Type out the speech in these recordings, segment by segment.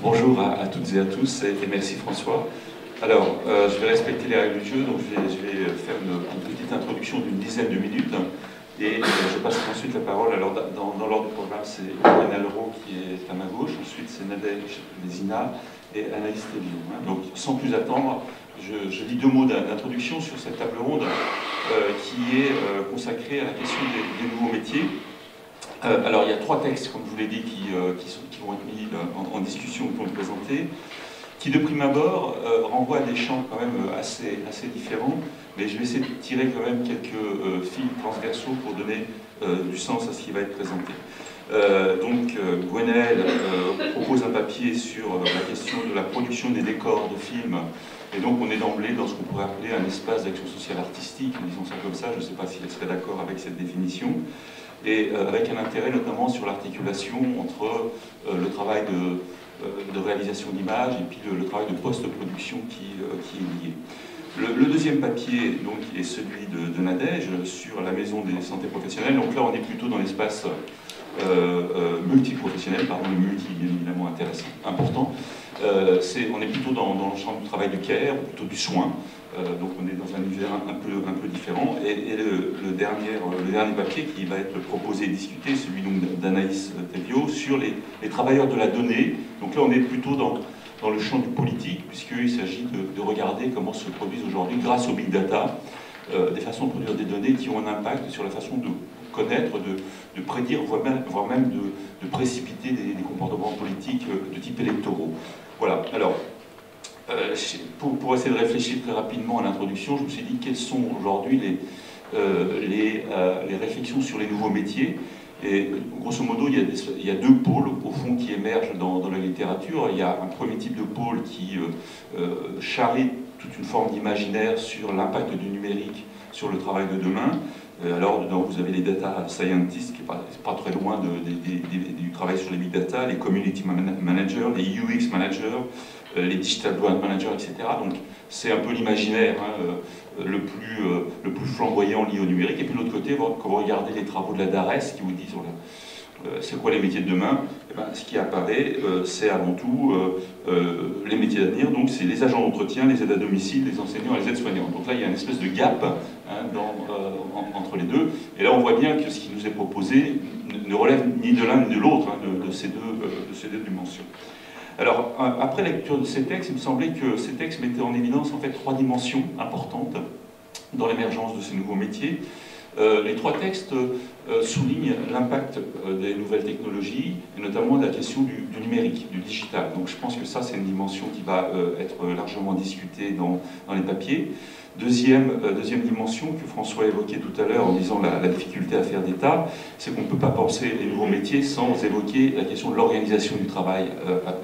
Bonjour à toutes et à tous et merci François. Alors, je vais respecter les règles du jeu, donc je vais faire une petite introduction d'une dizaine de minutes et je passerai ensuite la parole. Alors, dans l'ordre du programme, c'est Gwenaël Leroux qui est à ma gauche, ensuite c'est Nadège Lézina et Anaïs Thévillon. Donc, sans plus attendre, je dis deux mots d'introduction sur cette table ronde qui est consacrée à la question des nouveaux métiers. Alors, il y a trois textes, comme je vous l'ai dit, qui vont être mis en discussion, qui vont être présentés, qui de prime abord renvoient à des champs quand même assez différents, mais je vais essayer de tirer quand même quelques fils transversaux pour donner du sens à ce qui va être présenté. Gwenaël propose un papier sur la question de la production des décors de films, et donc on est d'emblée dans ce qu'on pourrait appeler un espace d'action sociale artistique, disons ça comme ça, je ne sais pas si elle serait d'accord avec cette définition, et avec un intérêt notamment sur l'articulation entre le travail de réalisation d'images et puis le travail de post-production qui est lié. Le deuxième papier donc, est celui de Nadège sur la maison des santé professionnelles. Donc là, on est plutôt dans l'espace multiprofessionnel, pardon, le multi bien évidemment intéressant, important. On est plutôt dans le champ du travail du care, plutôt du soin. Donc on est dans un univers un peu différent. Et le dernier papier qui va être proposé et discuté, celui d'Anaïs Thévillon, sur les travailleurs de la donnée. Donc là on est plutôt dans le champ du politique, puisqu'il s'agit de regarder comment se produisent aujourd'hui, grâce au big data, des façons de produire des données qui ont un impact sur la façon de connaître, de prédire, voire même de précipiter des comportements politiques de type électoraux. Voilà. Alors, pour essayer de réfléchir très rapidement à l'introduction, je me suis dit quelles sont aujourd'hui les réflexions sur les nouveaux métiers. Et grosso modo, il y a deux pôles au fond qui émergent dans la littérature. Il y a un premier type de pôle qui charrie toute une forme d'imaginaire sur l'impact du numérique sur le travail de demain. Alors, dedans, vous avez les data scientists, qui n'est pas très loin du travail sur les big data, les community managers, les UX managers, les digital brand managers, etc. Donc, c'est un peu l'imaginaire le plus flamboyant lié au numérique. Et puis, de l'autre côté, quand vous regardez les travaux de la DARES, qui vous disent c'est quoi les métiers de demain, et ben, ce qui apparaît, c'est avant tout les métiers d'avenir. Donc, c'est les agents d'entretien, les aides à domicile, les enseignants et les aides-soignants. Donc là, il y a une espèce de gap entre les deux. Et là, on voit bien que ce qui nous est proposé ne relève ni de l'un ni de l'autre, de ces deux dimensions. Alors, après lecture de ces textes, il me semblait que ces textes mettaient en évidence en fait trois dimensions importantes dans l'émergence de ces nouveaux métiers. Les trois textes soulignent l'impact des nouvelles technologies, et notamment de la question du numérique, du digital. Donc je pense que ça, c'est une dimension qui va être largement discutée dans les papiers. Deuxième dimension que François évoquait tout à l'heure en disant la difficulté à faire d'État, c'est qu'on ne peut pas penser les nouveaux métiers sans évoquer la question de l'organisation du travail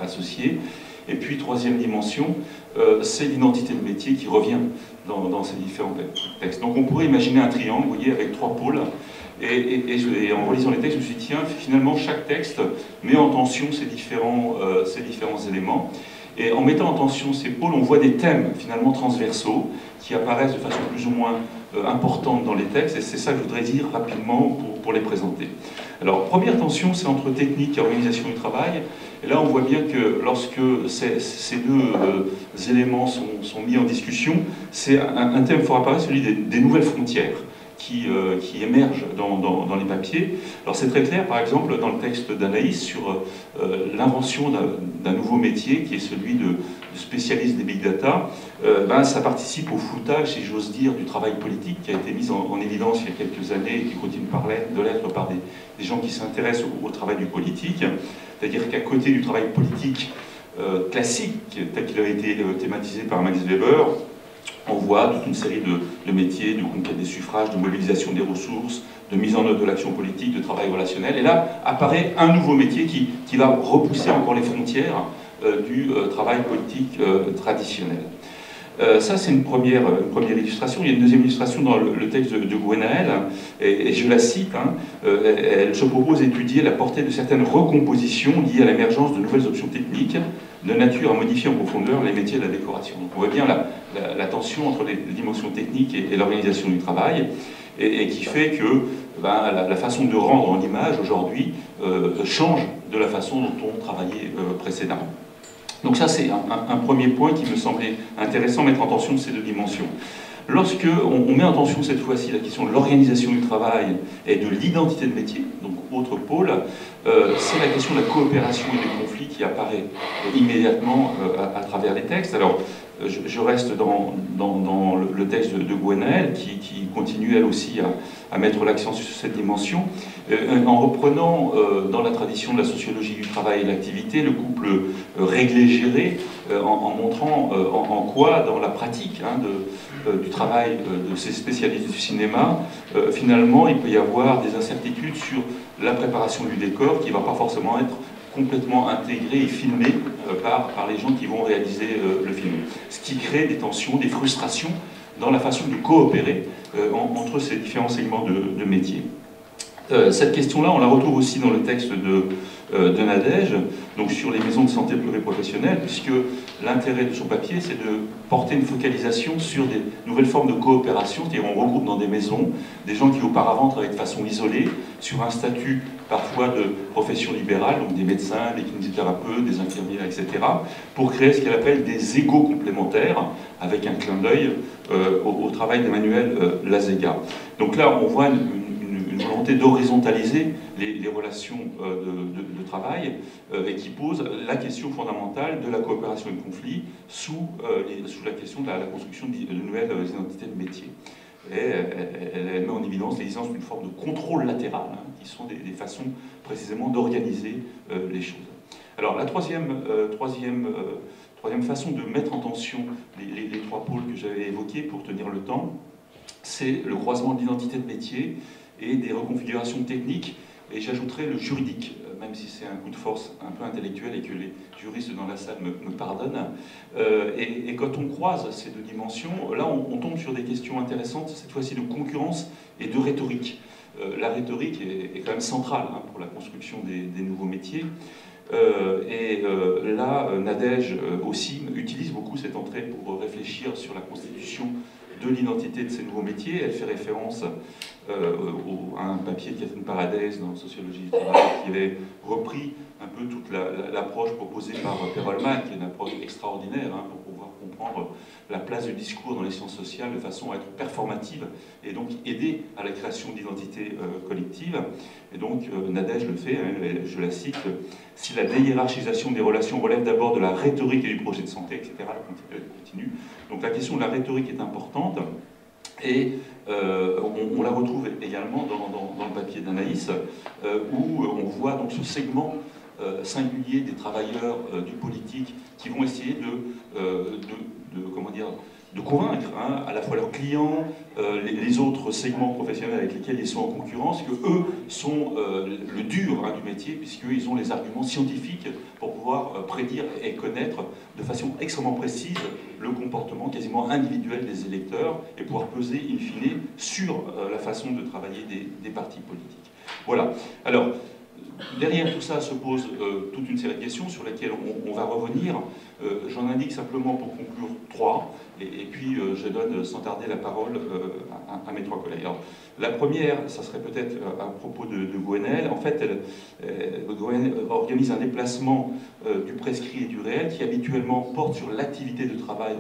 associé. Et puis, troisième dimension, c'est l'identité de métier qui revient dans ces différents textes. Donc on pourrait imaginer un triangle, vous voyez, avec trois pôles. Et en relisant les textes, je me suis dit, tiens, finalement, chaque texte met en tension ces différents éléments. Et en mettant en tension ces pôles, on voit des thèmes finalement transversaux qui apparaissent de façon plus ou moins importante dans les textes, et c'est ça que je voudrais dire rapidement pour les présenter. Alors, première tension, c'est entre technique et organisation du travail. Et là, on voit bien que lorsque ces deux éléments sont mis en discussion, c'est un thème fort apparaît, celui des nouvelles frontières qui émergent dans les papiers. Alors c'est très clair, par exemple, dans le texte d'Anaïs, sur l'invention d'un nouveau métier, qui est celui de spécialiste des big data. Ça participe au floutage, si j'ose dire, du travail politique, qui a été mis en évidence il y a quelques années, et qui continue de l'être par des gens qui s'intéressent au travail du politique. C'est-à-dire qu'à côté du travail politique classique, tel qu'il avait été thématisé par Max Weber, on voit toute une série de métiers, de conquête des suffrages, de mobilisation des ressources, de mise en œuvre de l'action politique, de travail relationnel. Et là apparaît un nouveau métier qui va repousser encore les frontières du travail politique traditionnel. Ça, c'est une première illustration. Il y a une deuxième illustration dans le texte de Gwenaël, et je la cite. Elle se propose d'étudier la portée de certaines recompositions liées à l'émergence de nouvelles options techniques de nature à modifier en profondeur les métiers de la décoration. Donc on voit bien la tension entre les dimensions techniques et l'organisation du travail, et qui fait que la façon de rendre en image aujourd'hui change de la façon dont on travaillait précédemment. Donc ça, c'est un premier point qui me semblait intéressant, mettre en tension ces deux dimensions. Lorsque on met en tension cette fois-ci la question de l'organisation du travail et de l'identité de métier, donc autre pôle, c'est la question de la coopération et des conflits qui apparaît immédiatement à travers les textes. Alors, je reste dans le texte de Gwenaëlle, qui continue elle aussi à mettre l'accent sur cette dimension, en reprenant dans la tradition de la sociologie du travail et de l'activité le couple réglé-géré, en montrant en quoi, dans la pratique du travail de ces spécialistes du cinéma, finalement il peut y avoir des incertitudes sur la préparation du décor qui ne va pas forcément être complètement intégré et filmé par les gens qui vont réaliser le film. Ce qui crée des tensions, des frustrations dans la façon de coopérer entre ces différents segments de métiers. Cette question-là, on la retrouve aussi dans le texte de Nadège, donc sur les maisons de santé pluriprofessionnelles, puisque l'intérêt de son papier, c'est de porter une focalisation sur des nouvelles formes de coopération, c'est-à-dire on regroupe dans des maisons des gens qui auparavant travaillaient de façon isolée, sur un statut parfois de profession libérale, donc des médecins, des kinésithérapeutes, des infirmières, etc., pour créer ce qu'elle appelle des égos complémentaires, avec un clin d'œil au travail d'Emmanuel Lazega. Donc là, on voit une volonté d'horizontaliser les relations de travail et qui pose la question fondamentale de la coopération et de conflit sous la question de la construction de nouvelles identités de métier. Et elle met en évidence l'existence d'une forme de contrôle latéral, qui sont des façons précisément d'organiser les choses. Alors la troisième façon de mettre en tension les trois pôles que j'avais évoqués pour tenir le temps, c'est le croisement de l'identité de métier et des reconfigurations techniques, et j'ajouterai le juridique, même si c'est un coup de force un peu intellectuel et que les juristes dans la salle me pardonnent. Et quand on croise ces deux dimensions, là on tombe sur des questions intéressantes, cette fois-ci de concurrence et de rhétorique. La rhétorique est quand même centrale pour la construction des nouveaux métiers. Là, Nadège aussi utilise beaucoup cette entrée pour réfléchir sur la constitution de l'identité de ces nouveaux métiers. Elle fait référence à un papier de Catherine Paradès dans Sociologie du travail qui avait repris un peu toute l'approche proposée par Perelman, qui est une approche extraordinaire pour pouvoir comprendre la place du discours dans les sciences sociales de façon à être performative et donc aider à la création d'identités collectives. Et donc Nadège le fait, je la cite, « Si la déhiérarchisation des relations relève d'abord de la rhétorique et du projet de santé, etc. » Elle continue. Donc la question de la rhétorique est importante. Et on la retrouve également dans le papier d'Anaïs, où on voit donc ce segment singulier des travailleurs du politique qui vont essayer de convaincre à la fois leurs clients, les autres segments professionnels avec lesquels ils sont en concurrence, que eux sont le dur du métier, puisqu'ils ont les arguments scientifiques pour pouvoir prédire et connaître de façon extrêmement précise le comportement quasiment individuel des électeurs et pouvoir peser in fine sur la façon de travailler des partis politiques. Voilà. Alors, derrière tout ça se pose toute une série de questions sur lesquelles on va revenir. J'en indique simplement pour conclure trois, et puis je donne sans tarder la parole à mes trois collègues. Alors, la première, ça serait peut-être à propos de Gwenaëlle. En fait, Gwenaëlle organise un déplacement du prescrit et du réel qui habituellement porte sur l'activité de travail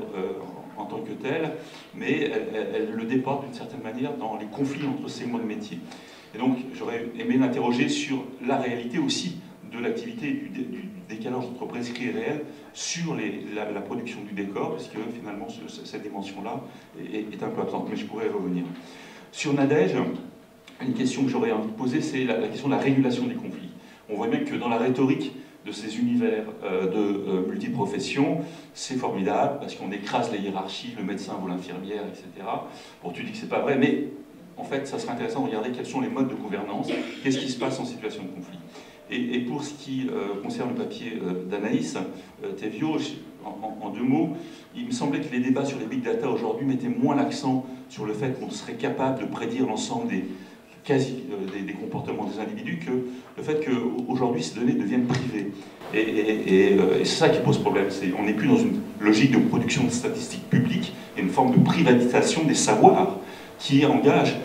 en tant que telle, mais elle le déporte d'une certaine manière dans les conflits entre segments de métier. Et donc, j'aurais aimé l'interroger sur la réalité aussi de l'activité et du décalage entre prescrit et réel sur la production du décor, parce que finalement, cette dimension-là est un peu absente, mais je pourrais y revenir. Sur Nadège, une question que j'aurais envie de poser, c'est la question de la régulation des conflits. On voit bien que dans la rhétorique de ces univers de multiprofessions, c'est formidable, parce qu'on écrase les hiérarchies, le médecin vaut l'infirmière, etc. Bon, tu dis que c'est pas vrai, mais en fait, ça serait intéressant de regarder quels sont les modes de gouvernance, qu'est-ce qui se passe en situation de conflit. Et pour ce qui concerne le papier d'Anaïs Théviot, en deux mots, il me semblait que les débats sur les big data aujourd'hui mettaient moins l'accent sur le fait qu'on serait capable de prédire l'ensemble des comportements des individus que le fait qu'aujourd'hui ces données deviennent privées. Et c'est ça qui pose problème. On n'est plus dans une logique de production de statistiques publiques et une forme de privatisation des savoirs qui engage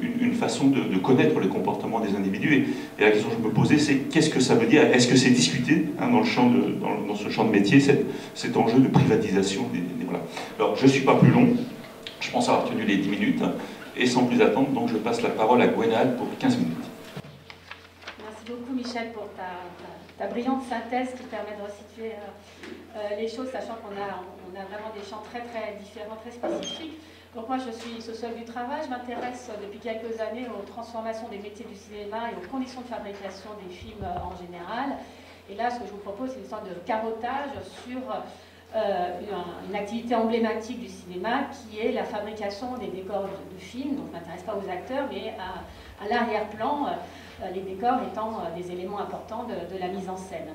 une façon de connaître le comportement des individus. Et la question que je me posais, c'est qu'est-ce que ça veut dire? Est-ce que c'est discuté hein, dans ce champ de métier, cet enjeu de privatisation voilà. Alors, je ne suis pas plus long, je pense avoir tenu les 10 minutes, et sans plus attendre, donc je passe la parole à Gwenaëlle pour 15 minutes. Merci beaucoup Michel pour ta brillante synthèse qui permet de resituer les choses, sachant qu'on a vraiment des champs très différents, très spécifiques. Donc moi je suis sociologue du travail, je m'intéresse depuis quelques années aux transformations des métiers du cinéma et aux conditions de fabrication des films en général. Et là ce que je vous propose c'est une sorte de carottage sur une activité emblématique du cinéma qui est la fabrication des décors de films. Donc je ne m'intéresse pas aux acteurs mais à l'arrière-plan, les décors étant des éléments importants de la mise en scène.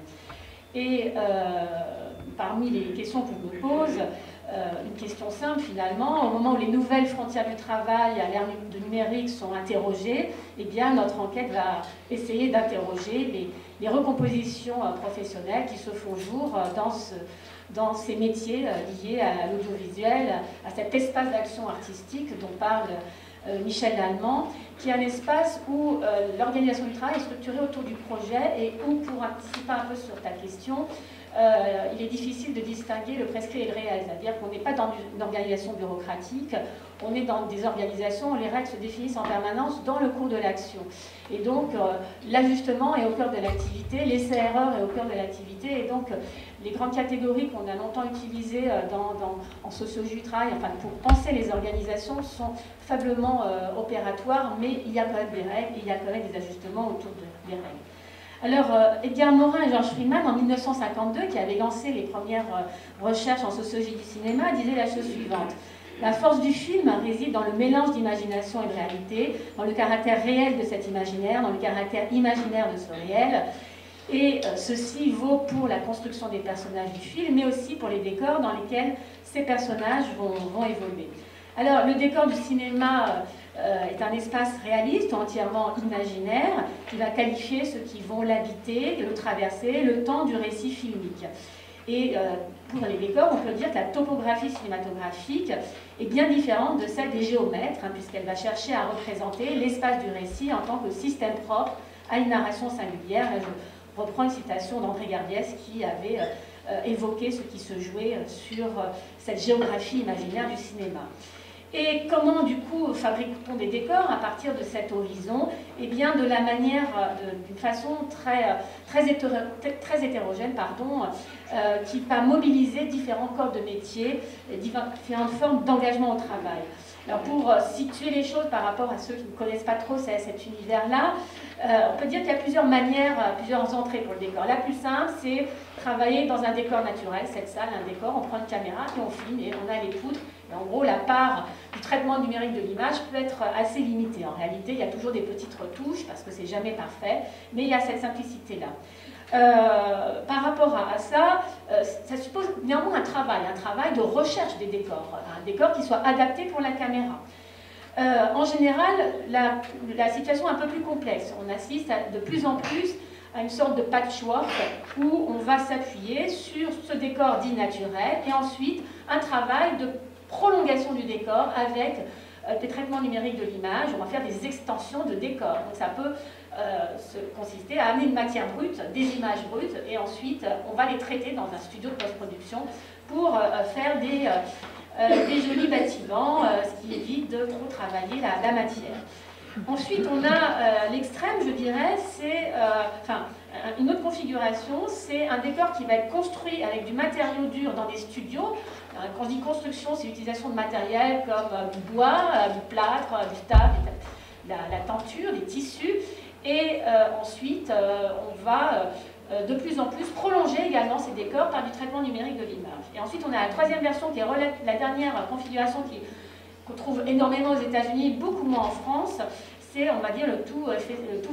Et parmi les questions que je me pose, une question simple finalement, au moment où les nouvelles frontières du travail à l'ère de numérique sont interrogées, eh bien notre enquête va essayer d'interroger les recompositions professionnelles qui se font jour dans ces métiers liés à l'audiovisuel, à cet espace d'action artistique dont parle Michel Lallemand, qui est un espace où l'organisation du travail est structurée autour du projet et où, pour anticiper un peu sur ta question, il est difficile de distinguer le prescrit et le réel, c'est-à-dire qu'on n'est pas dans une organisation bureaucratique, on est dans des organisations où les règles se définissent en permanence dans le cours de l'action. Et donc l'ajustement est au cœur de l'activité, l'essai-erreur est au cœur de l'activité, et donc les grandes catégories qu'on a longtemps utilisées en sociologie du travail, enfin pour penser les organisations, sont faiblement opératoires, mais il y a quand même des règles, et il y a quand même des ajustements autour des règles. Alors, Edgar Morin et Georges Friedman, en 1952, qui avaient lancé les premières recherches en sociologie du cinéma, disaient la chose suivante. La force du film réside dans le mélange d'imagination et de réalité, dans le caractère réel de cet imaginaire, dans le caractère imaginaire de ce réel. Et ceci vaut pour la construction des personnages du film, mais aussi pour les décors dans lesquels ces personnages vont évoluer. Alors, le décor du cinéma est un espace réaliste, entièrement imaginaire, qui va qualifier ceux qui vont l'habiter, le traverser, le temps du récit filmique. Et pour les décors, on peut dire que la topographie cinématographique est bien différente de celle des géomètres, hein, puisqu'elle va chercher à représenter l'espace du récit en tant que système propre à une narration singulière. Là, je reprends une citation d'André Gardiès qui avait évoqué ce qui se jouait sur cette géographie imaginaire du cinéma. Et comment, du coup, fabrique-t-on des décors à partir de cet horizon? Eh bien, de la manière, d'une façon très hétérogène, pardon, qui va mobiliser différents corps de métier, différentes formes d'engagement au travail. Alors, pour situer les choses par rapport à ceux qui ne connaissent pas trop cet univers-là, on peut dire qu'il y a plusieurs manières, plusieurs entrées pour le décor. La plus simple, c'est travailler dans un décor naturel, cette salle, un décor, on prend une caméra et on filme et on a les poutres. Et en gros, la part du traitement numérique de l'image peut être assez limitée. En réalité, il y a toujours des petites retouches parce que c'est jamais parfait, mais il y a cette simplicité-là. Par rapport à ça, ça suppose néanmoins un travail de recherche des décors, un décor qui soit adapté pour la caméra. En général, la situation est un peu plus complexe. On assiste de plus en plus à une sorte de patchwork où on va s'appuyer sur ce décor dit naturel et ensuite un travail de prolongation du décor avec des traitements numériques de l'image. On va faire des extensions de décor. Donc ça peut consister à amener une matière brute, des images brutes, et ensuite on va les traiter dans un studio de post-production pour faire des jolis bâtiments, ce qui évite de trop travailler la matière. Ensuite, on a l'extrême, je dirais, c'est une autre configuration, c'est un décor qui va être construit avec du matériau dur dans des studios. Quand je dis construction, c'est l'utilisation de matériel comme du bois, du plâtre, du staff, la tenture, des tissus. Et ensuite, on va de plus en plus prolonger également ces décors par du traitement numérique de l'image. Et ensuite, on a la troisième version qui est la dernière configuration qu'on trouve énormément aux États-Unis, beaucoup moins en France. C'est, on va dire, le tout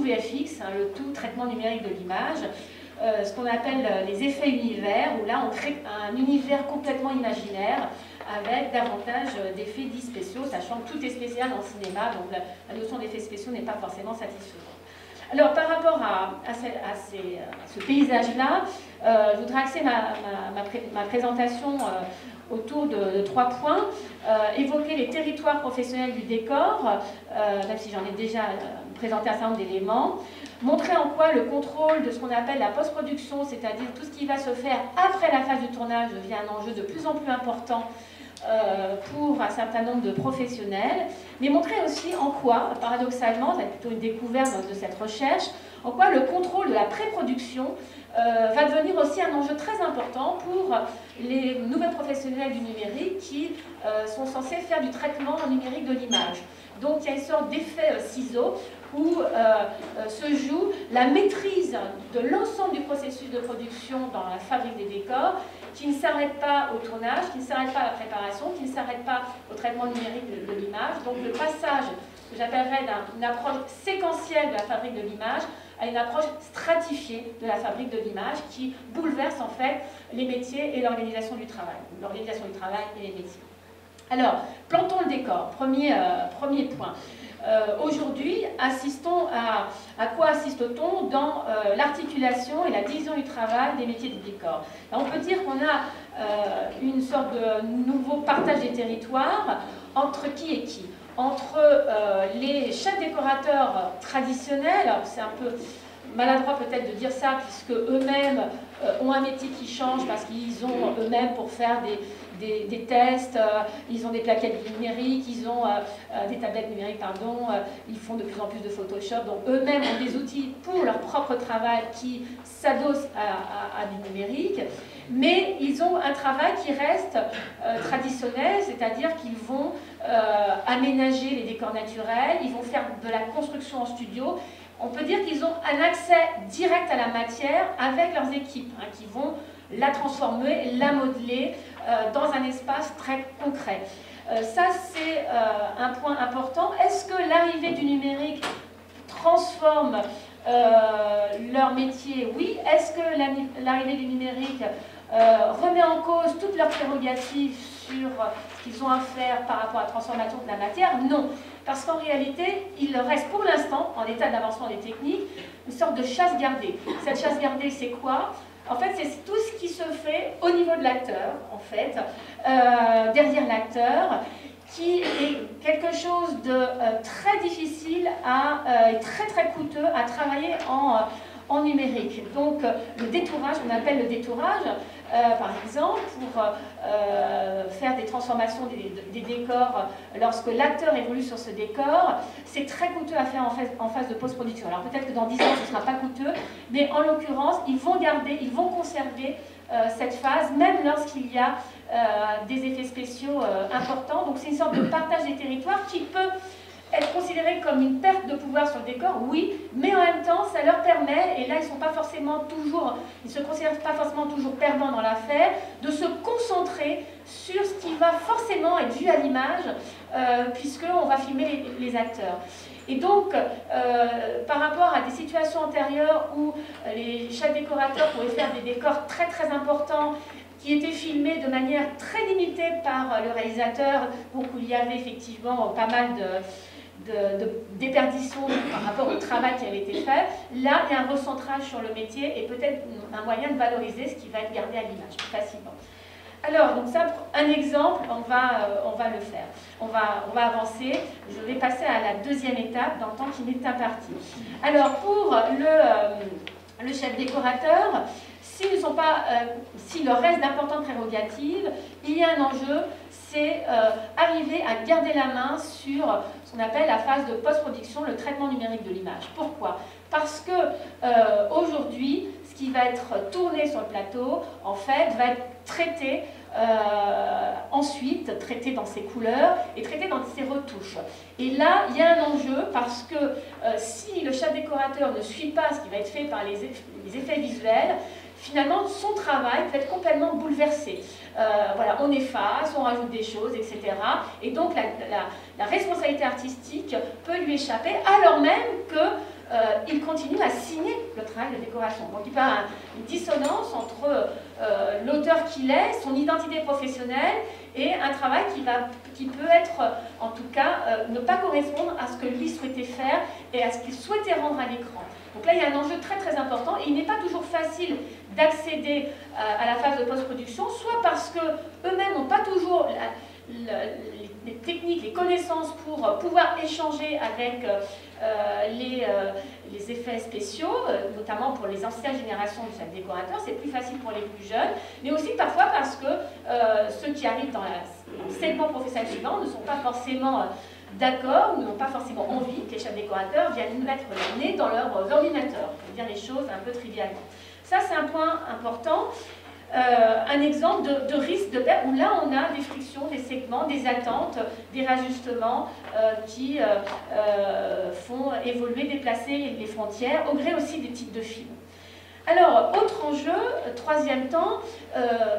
VFX, hein, le tout traitement numérique de l'image, ce qu'on appelle les effets univers, où là on crée un univers complètement imaginaire avec davantage d'effets dits spéciaux, sachant que tout est spécial en cinéma, donc la notion d'effets spéciaux n'est pas forcément satisfaisante. Alors, par rapport à ce paysage-là, je voudrais axer ma présentation autour de 3 points. Évoquer les territoires professionnels du décor, même si j'en ai déjà présenté un certain nombre d'éléments. Montrer en quoi le contrôle de ce qu'on appelle la post-production, c'est-à-dire tout ce qui va se faire après la phase du tournage, devient un enjeu de plus en plus important pour un certain nombre de professionnels, mais montrer aussi en quoi, paradoxalement, c'est plutôt une découverte de cette recherche, en quoi le contrôle de la pré-production va devenir aussi un enjeu très important pour les nouveaux professionnels du numérique qui sont censés faire du traitement numérique de l'image. Donc il y a une sorte d'effet ciseau où se joue la maîtrise de l'ensemble du processus de production dans la fabrique des décors, qui ne s'arrête pas au tournage, qui ne s'arrête pas à la préparation, qui ne s'arrête pas au traitement numérique de l'image. Donc le passage que j'appellerais d'une approche séquentielle de la fabrique de l'image à une approche stratifiée de la fabrique de l'image qui bouleverse en fait les métiers et l'organisation du travail. L'organisation du travail et les métiers. Alors, plantons le décor, premier point. Aujourd'hui, à quoi assiste-t-on dans l'articulation et la division du travail des métiers du décor? Là, on peut dire qu'on a une sorte de nouveau partage des territoires entre qui et qui? Entre les chefs décorateurs traditionnels, c'est un peu maladroit peut-être de dire ça, puisque eux-mêmes ont un métier qui change parce qu'ils ont eux-mêmes pour faire des tests, ils ont des plaquettes numériques, ils ont des tablettes numériques, pardon, ils font de plus en plus de Photoshop, donc eux-mêmes ont des outils pour leur propre travail qui s'adossent à du numérique, mais ils ont un travail qui reste traditionnel, c'est-à-dire qu'ils vont aménager les décors naturels, ils vont faire de la construction en studio. On peut dire qu'ils ont un accès direct à la matière avec leurs équipes, qui vont la transformer, la modeler dans un espace très concret. Ça, c'est un point important. Est-ce que l'arrivée du numérique transforme leur métier? Oui. Est-ce que l'arrivée du numérique remet en cause toutes leurs prérogatives sur ce qu'ils ont à faire par rapport à la transformation de la matière? Non. Parce qu'en réalité, il reste pour l'instant, en état d'avancement des techniques, une sorte de chasse gardée. Cette chasse gardée, c'est quoi? En fait, c'est tout ce qui se fait au niveau de l'acteur, en fait, derrière l'acteur, qui est quelque chose de très difficile et très très coûteux à travailler en numérique. Donc, le détourage, on appelle le détourage, par exemple, pour faire des transformations des décors, lorsque l'acteur évolue sur ce décor, c'est très coûteux à faire en phase de post-production. Alors peut-être que dans 10 ans, ce ne sera pas coûteux, mais en l'occurrence, ils vont conserver cette phase, même lorsqu'il y a des effets spéciaux importants. Donc c'est une sorte de partage des territoires qui peut être considéré comme une perte de pouvoir sur le décor, oui, mais en même temps, ça leur permet, et là, ils ne se considèrent pas forcément toujours perdants dans l'affaire, de se concentrer sur ce qui va forcément être vu à l'image, puisqu'on va filmer les acteurs. Et donc, par rapport à des situations antérieures où les chefs décorateurs pouvaient faire des décors très très importants, qui étaient filmés de manière très limitée par le réalisateur, donc où il y avait effectivement pas mal de déperdition par rapport au travail qui avait été fait. Là, il y a un recentrage sur le métier et peut-être un moyen de valoriser ce qui va être gardé à l'image plus facilement. Alors, donc ça, un exemple, on va le faire. On va avancer. Je vais passer à la deuxième étape dans le temps qui m'est imparti. Alors, pour le chef décorateur, s'il leur reste d'importantes prérogatives, il y a un enjeu, c'est arriver à garder la main sur ce qu'on appelle la phase de post-production, le traitement numérique de l'image. Pourquoi? Parce que aujourd'hui, ce qui va être tourné sur le plateau, en fait, va être traité ensuite, traité dans ses couleurs et traité dans ses retouches. Et là, il y a un enjeu parce que si le chef décorateur ne suit pas ce qui va être fait par les effets visuels, finalement, son travail peut être complètement bouleversé. Voilà, on efface, on rajoute des choses, etc. Et donc, la responsabilité artistique peut lui échapper, alors même que il continue à signer le travail de décoration. Donc il peut y avoir une dissonance entre l'auteur qu'il est, son identité professionnelle, et un travail qui peut être, en tout cas, ne pas correspondre à ce que lui souhaitait faire et à ce qu'il souhaitait rendre à l'écran. Donc là, il y a un enjeu très très important, et il n'est pas toujours facile d'accéder à la phase de post-production, soit parce qu'eux-mêmes n'ont pas toujours les techniques, les connaissances pour pouvoir échanger avec les effets spéciaux, notamment pour les anciennes générations de chefs décorateurs, c'est plus facile pour les plus jeunes, mais aussi parfois parce que ceux qui arrivent dans le segment professionnel suivant ne sont pas forcément d'accord ou n'ont pas forcément envie que les chefs décorateurs viennent mettre leur nez dans leur ordinateur, pour dire les choses un peu trivialement. Ça, c'est un point important. Un exemple de risque de perte où là on a des frictions, des segments, des attentes, des rajustements qui font évoluer, déplacer les frontières, au gré aussi des types de films. Alors, autre enjeu, troisième temps,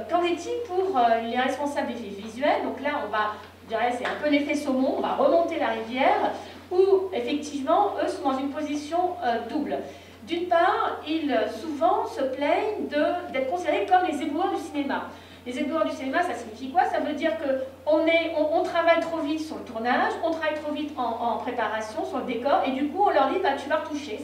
qu'en est-il pour les responsables d'effets visuels? Donc là, on va, je dirais, c'est un peu l'effet saumon, on va remonter la rivière, où effectivement, eux sont dans une position double. D'une part, ils souvent se plaignent d'être considérés comme les éboueurs du cinéma. Les éboueurs du cinéma, ça signifie quoi? Ça veut dire qu'on travaille trop vite sur le tournage, on travaille trop vite en préparation, sur le décor, et du coup, on leur dit, bah, tu vas retoucher,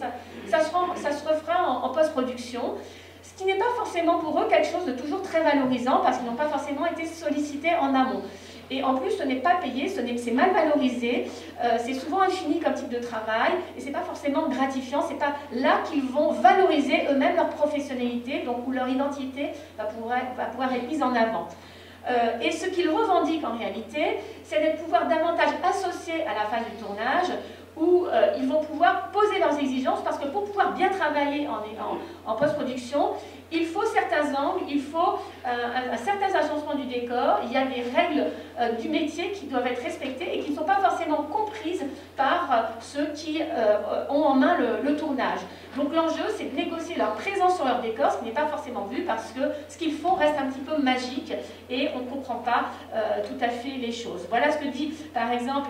ça se refera en post-production. Ce qui n'est pas forcément pour eux quelque chose de toujours très valorisant, parce qu'ils n'ont pas forcément été sollicités en amont. Et en plus, ce n'est pas payé, c'est mal valorisé, c'est souvent infini comme type de travail, et ce n'est pas forcément gratifiant, c'est pas là qu'ils vont valoriser eux-mêmes leur professionnalité, donc où leur identité va pouvoir être mise en avant. Et ce qu'ils revendiquent en réalité, c'est de pouvoir davantage associer à la phase du tournage, où ils vont pouvoir poser leurs exigences, parce que pour pouvoir bien travailler en post-production, il faut certains angles, il faut un certain agencement du décor, il y a des règles du métier qui doivent être respectées et qui ne sont pas forcément comprises par ceux qui ont en main le tournage. Donc l'enjeu, c'est de négocier leur présence sur leur décor, ce qui n'est pas forcément vu parce que ce qu'ils font reste un petit peu magique et on ne comprend pas tout à fait les choses. Voilà ce que dit par exemple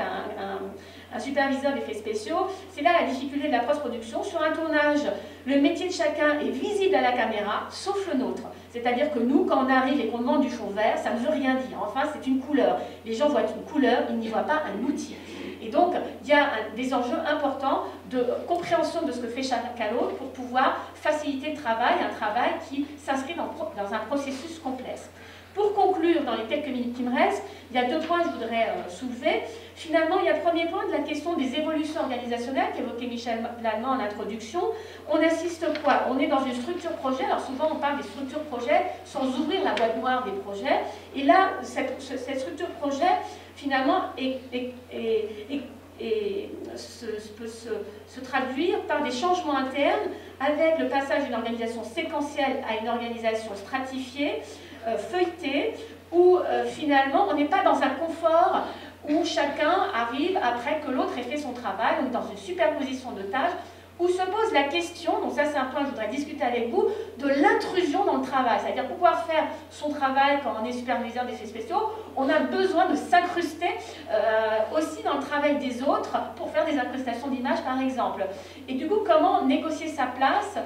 un superviseur d'effets spéciaux. C'est là la difficulté de la post-production. Sur un tournage, le métier de chacun est visible à la caméra, sauf le nôtre. C'est-à-dire que nous, quand on arrive et qu'on demande du fond vert, ça ne veut rien dire. Enfin, c'est une couleur. Les gens voient une couleur, ils n'y voient pas un outil. Et donc, il y a des enjeux importants de compréhension de ce que fait chacun l'autre pour pouvoir faciliter le travail, un travail qui s'inscrit dans un processus complexe. Pour conclure, dans les quelques minutes qui me restent, il y a deux points que je voudrais soulever. Finalement, il y a le premier point de la question des évolutions organisationnelles qu'évoquait Michel Lallemand en introduction. On assiste quoi? On est dans une structure projet. Alors souvent, on parle des structures projets sans ouvrir la boîte noire des projets. Et là, cette structure projet, finalement, peut se traduire par des changements internes avec le passage d'une organisation séquentielle à une organisation stratifiée, feuilletée, où finalement on n'est pas dans un confort où chacun arrive après que l'autre ait fait son travail, on est dans une superposition de tâches, où se pose la question, donc ça c'est un point que je voudrais discuter avec vous, de l'intrusion dans le travail. C'est-à-dire pour pouvoir faire son travail quand on est superviseur d'effets spéciaux, on a besoin de s'incruster aussi dans le travail des autres pour faire des incrustations d'images par exemple. Et du coup, comment négocier sa place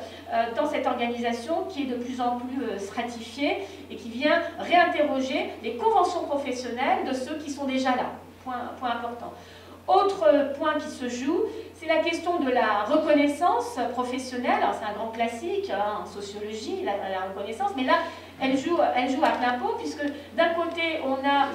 dans cette organisation qui est de plus en plus stratifiée et qui vient réinterroger les conventions professionnelles de ceux qui sont déjà là. Point important. Autre point qui se joue, c'est la question de la reconnaissance professionnelle. C'est un grand classique en sociologie, la reconnaissance, mais là, elle joue à plein pot, puisque d'un côté, on a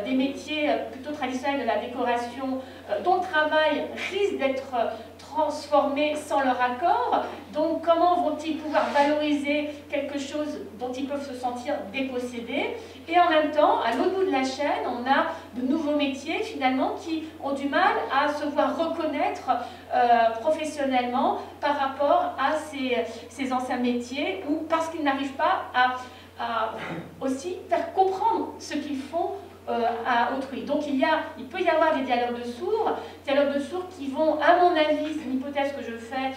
des métiers plutôt traditionnels de la décoration dont le travail risque d'être transformé sans leur accord. Donc, comment vont-ils pouvoir valoriser quelque chose dont ils peuvent se sentir dépossédés? Et en même temps, à l'autre bout de la chaîne, on a de nouveaux métiers, finalement, qui ont du mal à se voir reconnaître professionnellement par rapport à ces anciens métiers, ou parce qu'ils n'arrivent pas à aussi faire comprendre ce qu'ils font à autrui. Donc il peut y avoir des dialogues de sourds qui vont, à mon avis, c'est une hypothèse que je fais,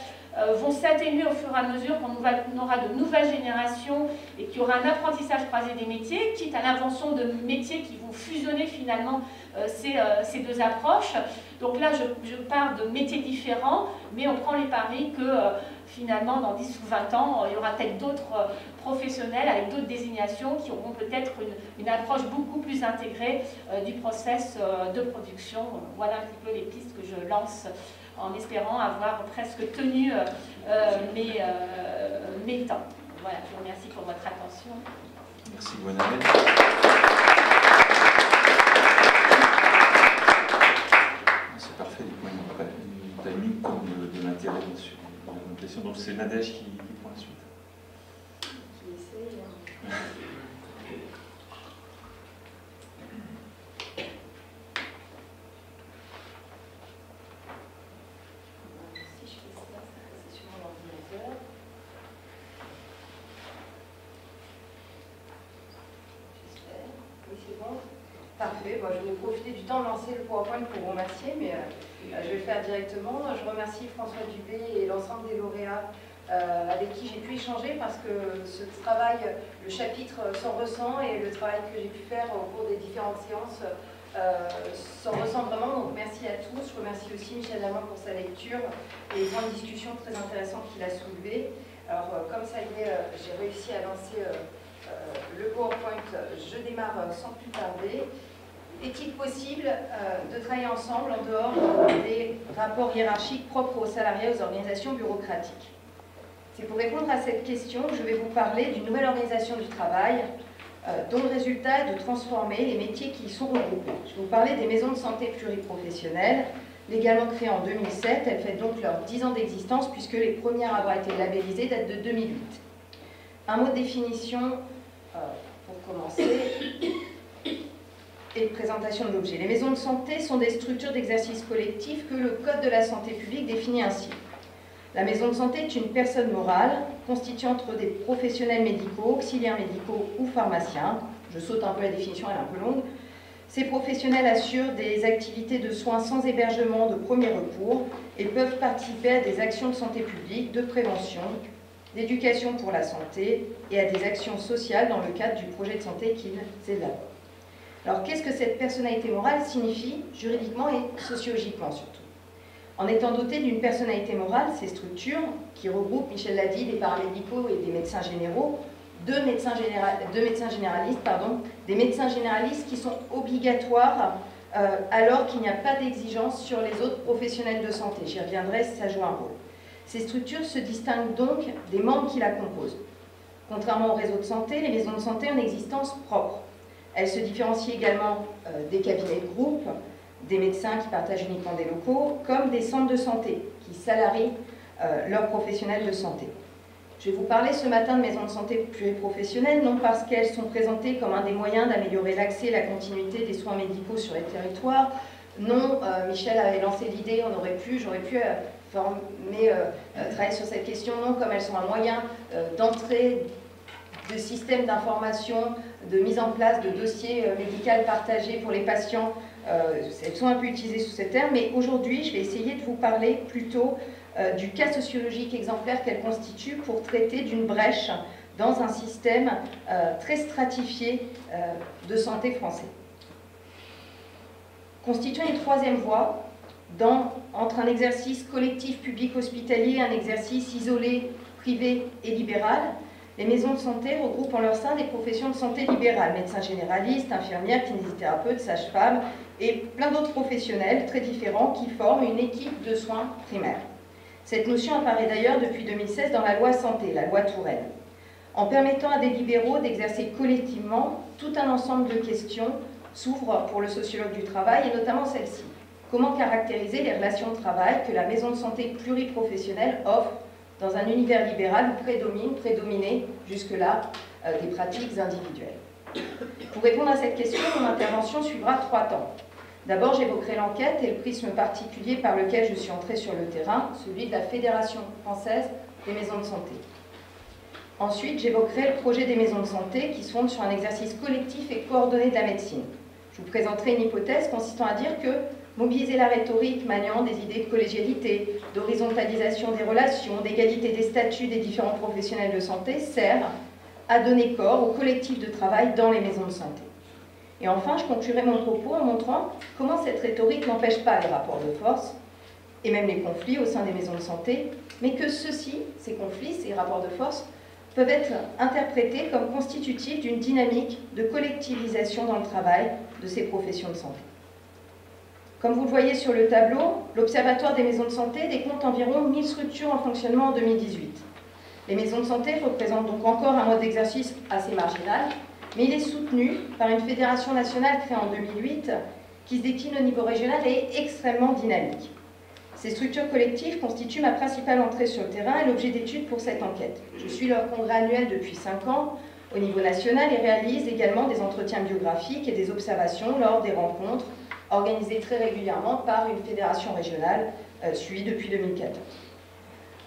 vont s'atténuer au fur et à mesure qu'on aura de nouvelles générations et qu'il y aura un apprentissage croisé des métiers, quitte à l'invention de métiers qui vont fusionner finalement ces deux approches. Donc là, je pars de métiers différents, mais on prend les paris que finalement, dans 10 ou 20 ans, il y aura peut-être d'autres professionnels avec d'autres désignations qui auront peut-être une approche beaucoup plus intégrée du process de production. Voilà un petit peu les pistes que je lance en espérant avoir presque tenu mes temps. Voilà, je vous remercie pour votre attention. Merci Gwenaëlle. C'est parfait, du coup, une timing comme de l'intérêt sur la question. Donc c'est Nadège qui prend la suite. Je vais essayer. Si je fais ça, c'est sur mon ordinateur. J'espère. Oui, c'est bon. Parfait. Bon, je vais profiter du temps de lancer le PowerPoint pour vous remercier, mais je vais le faire directement. Je remercie François Dubé et l'ensemble des lauréats avec qui j'ai pu échanger parce que ce travail, le chapitre s'en ressent et le travail que j'ai pu faire au cours des différentes séances s'en ressent vraiment. Donc merci à tous. Je remercie aussi Michel Lamont pour sa lecture et les points de discussion très intéressants qu'il a soulevés. Alors comme ça y est, j'ai réussi à lancer le PowerPoint, je démarre sans plus tarder. Est-il possible de travailler ensemble en dehors des rapports hiérarchiques propres aux salariés et aux organisations bureaucratiques? C'est pour répondre à cette question que je vais vous parler d'une nouvelle organisation du travail dont le résultat est de transformer les métiers qui y sont regroupés. Je vais vous parler des maisons de santé pluriprofessionnelles, légalement créées en 2007. Elles fêtent donc leurs 10 ans d'existence puisque les premières à avoir été labellisées datent de 2008. Un mot de définition pour commencer et de présentation de l'objet. Les maisons de santé sont des structures d'exercice collectif que le Code de la santé publique définit ainsi. La maison de santé est une personne morale constituée entre des professionnels médicaux, auxiliaires médicaux ou pharmaciens. Je saute un peu la définition, elle est un peu longue. Ces professionnels assurent des activités de soins sans hébergement de premier recours et peuvent participer à des actions de santé publique, de prévention, d'éducation pour la santé et à des actions sociales dans le cadre du projet de santé qu'ils élaborent. Alors, qu'est-ce que cette personnalité morale signifie juridiquement et sociologiquement surtout? En étant dotées d'une personnalité morale, ces structures, qui regroupent, Michel l'a dit, des paramédicaux et des médecins généraux, des médecins généralistes qui sont obligatoires alors qu'il n'y a pas d'exigence sur les autres professionnels de santé. J'y reviendrai, ça joue un rôle. Ces structures se distinguent donc des membres qui la composent. Contrairement au réseau de santé, les maisons de santé ont une existence propre. Elles se différencient également des cabinets de groupe, des médecins qui partagent uniquement des locaux, comme des centres de santé qui salarient leurs professionnels de santé. Je vais vous parler ce matin de maisons de santé pluriprofessionnelles, non parce qu'elles sont présentées comme un des moyens d'améliorer l'accès et la continuité des soins médicaux sur les territoires. Non, Michel avait lancé l'idée, j'aurais pu travailler sur cette question, non, comme elles sont un moyen d'entrée de systèmes d'information, de mise en place de dossiers médicaux partagés pour les patients. Elles sont un peu utilisées sous ces termes, mais aujourd'hui, je vais essayer de vous parler plutôt du cas sociologique exemplaire qu'elles constituent pour traiter d'une brèche dans un système très stratifié de santé français. Constituant une troisième voie entre un exercice collectif public hospitalier et un exercice isolé, privé et libéral, les maisons de santé regroupent en leur sein des professions de santé libérales, médecins généralistes, infirmières, kinésithérapeutes, sages-femmes et plein d'autres professionnels très différents qui forment une équipe de soins primaires. Cette notion apparaît d'ailleurs depuis 2016 dans la loi santé, la loi Touraine. En permettant à des libéraux d'exercer collectivement, tout un ensemble de questions s'ouvrent pour le sociologue du travail et notamment celle-ci. Comment caractériser les relations de travail que la maison de santé pluriprofessionnelle offre dans un univers libéral où prédominaient jusque-là des pratiques individuelles. Pour répondre à cette question, mon intervention suivra 3 temps. D'abord, j'évoquerai l'enquête et le prisme particulier par lequel je suis entrée sur le terrain, celui de la Fédération française des maisons de santé. Ensuite, j'évoquerai le projet des maisons de santé qui se fonde sur un exercice collectif et coordonné de la médecine. Je vous présenterai une hypothèse consistant à dire que mobiliser la rhétorique maniant des idées de collégialité, d'horizontalisation des relations, d'égalité des statuts des différents professionnels de santé sert à donner corps au collectif de travail dans les maisons de santé. Et enfin, je conclurai mon propos en montrant comment cette rhétorique n'empêche pas les rapports de force et même les conflits au sein des maisons de santé, mais que ceux-ci, ces conflits, ces rapports de force, peuvent être interprétés comme constitutifs d'une dynamique de collectivisation dans le travail de ces professions de santé. Comme vous le voyez sur le tableau, l'Observatoire des maisons de santé décompte environ 1000 structures en fonctionnement en 2018. Les maisons de santé représentent donc encore un mode d'exercice assez marginal, mais il est soutenu par une fédération nationale créée en 2008 qui se décline au niveau régional et est extrêmement dynamique. Ces structures collectives constituent ma principale entrée sur le terrain et l'objet d'étude pour cette enquête. Je suis leur congrès annuel depuis 5 ans au niveau national et réalise également des entretiens biographiques et des observations lors des rencontres organisées très régulièrement par une fédération régionale suivie depuis 2014.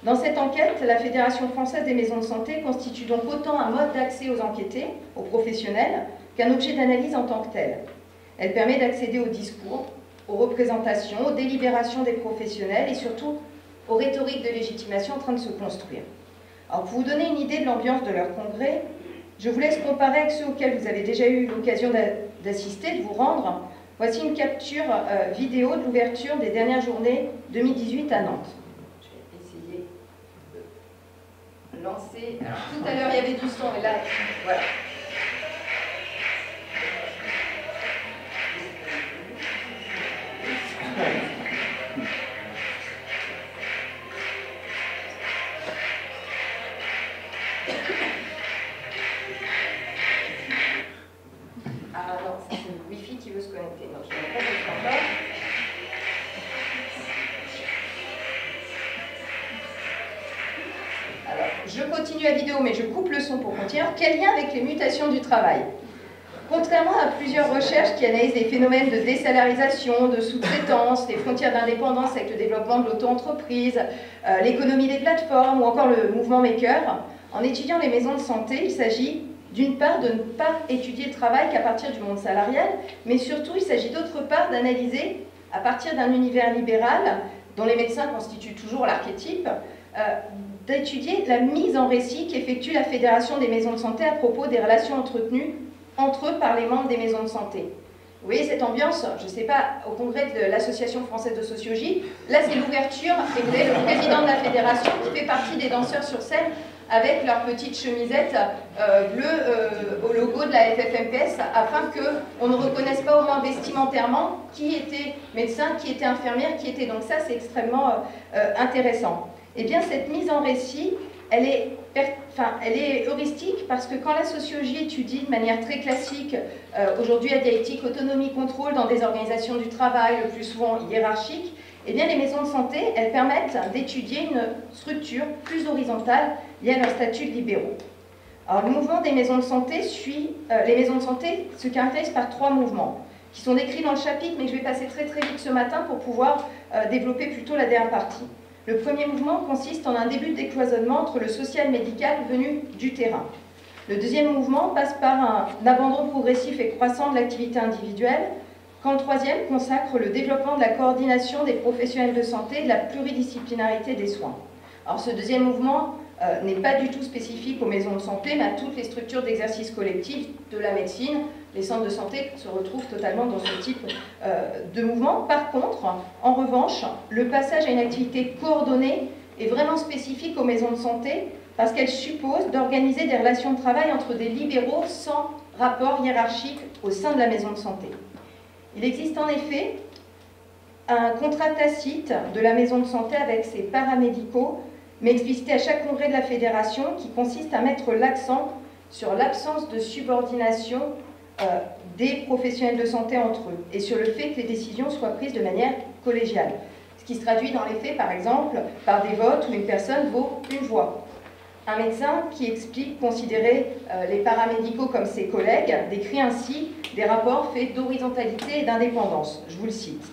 Dans cette enquête, la Fédération française des maisons de santé constitue donc autant un mode d'accès aux enquêtés, aux professionnels, qu'un objet d'analyse en tant que tel. Elle permet d'accéder au discours, aux représentations, aux délibérations des professionnels et surtout aux rhétoriques de légitimation en train de se construire. Alors pour vous donner une idée de l'ambiance de leur congrès, je vous laisse comparer avec ceux auxquels vous avez déjà eu l'occasion d'assister, de vous rendre. Voici une capture vidéo de l'ouverture des dernières journées 2018 à Nantes. Je vais essayer de lancer. Alors, tout à l'heure, il y avait du son, et là, voilà. Ah non, c'est le Wi-Fi qui veut se connecter, donc je ne vais pas le faire. Alors, je continue la vidéo, mais je coupe le son pour continuer. Quel lien avec les mutations du travail? Contrairement à plusieurs recherches qui analysent les phénomènes de désalarisation, de sous-traitance, les frontières d'indépendance avec le développement de l'auto-entreprise, l'économie des plateformes ou encore le mouvement maker, en étudiant les maisons de santé, il s'agit d'une part de ne pas étudier le travail qu'à partir du monde salarial, mais surtout il s'agit d'autre part d'analyser, à partir d'un univers libéral, dont les médecins constituent toujours l'archétype, d'étudier la mise en récit qu'effectue la Fédération des maisons de santé à propos des relations entretenues entre eux par les membres des maisons de santé. Vous voyez cette ambiance, je ne sais pas, au congrès de l'Association française de sociologie, là c'est l'ouverture, et vous avez le président de la fédération qui fait partie des danseurs sur scène avec leur petite chemisette bleue au logo de la FFMPS afin qu'on ne reconnaisse pas au moins vestimentairement qui était médecin, qui était infirmière, qui était... Donc ça c'est extrêmement intéressant. Eh bien cette mise en récit, elle est heuristique parce que quand la sociologie étudie de manière très classique, aujourd'hui il y a dialectique, autonomie, contrôle dans des organisations du travail, le plus souvent hiérarchiques, eh bien les maisons de santé, elles permettent d'étudier une structure plus horizontale liée à leur statut de libéraux. Alors le mouvement des maisons de santé les maisons de santé se caractérisent par 3 mouvements qui sont décrits dans le chapitre, mais je vais passer très vite ce matin pour pouvoir développer plutôt la dernière partie. Le premier mouvement consiste en un début de décloisonnement entre le social-médical venu du terrain. Le deuxième mouvement passe par un abandon progressif et croissant de l'activité individuelle, quand le troisième consacre le développement de la coordination des professionnels de santé et de la pluridisciplinarité des soins. Alors ce deuxième mouvement n'est pas du tout spécifique aux maisons de santé, mais à toutes les structures d'exercice collectif de la médecine. Les centres de santé se retrouvent totalement dans ce type de mouvement. Par contre, en revanche, le passage à une activité coordonnée est vraiment spécifique aux maisons de santé parce qu'elle suppose d'organiser des relations de travail entre des libéraux sans rapport hiérarchique au sein de la maison de santé. Il existe en effet un contrat tacite de la maison de santé avec ses paramédicaux, mais explicité à chaque congrès de la fédération, qui consiste à mettre l'accent sur l'absence de subordination des professionnels de santé entre eux et sur le fait que les décisions soient prises de manière collégiale. Ce qui se traduit dans les faits, par exemple, par des votes où une personne vaut une voix. Un médecin qui explique considérer les paramédicaux comme ses collègues décrit ainsi des rapports faits d'horizontalité et d'indépendance. Je vous le cite.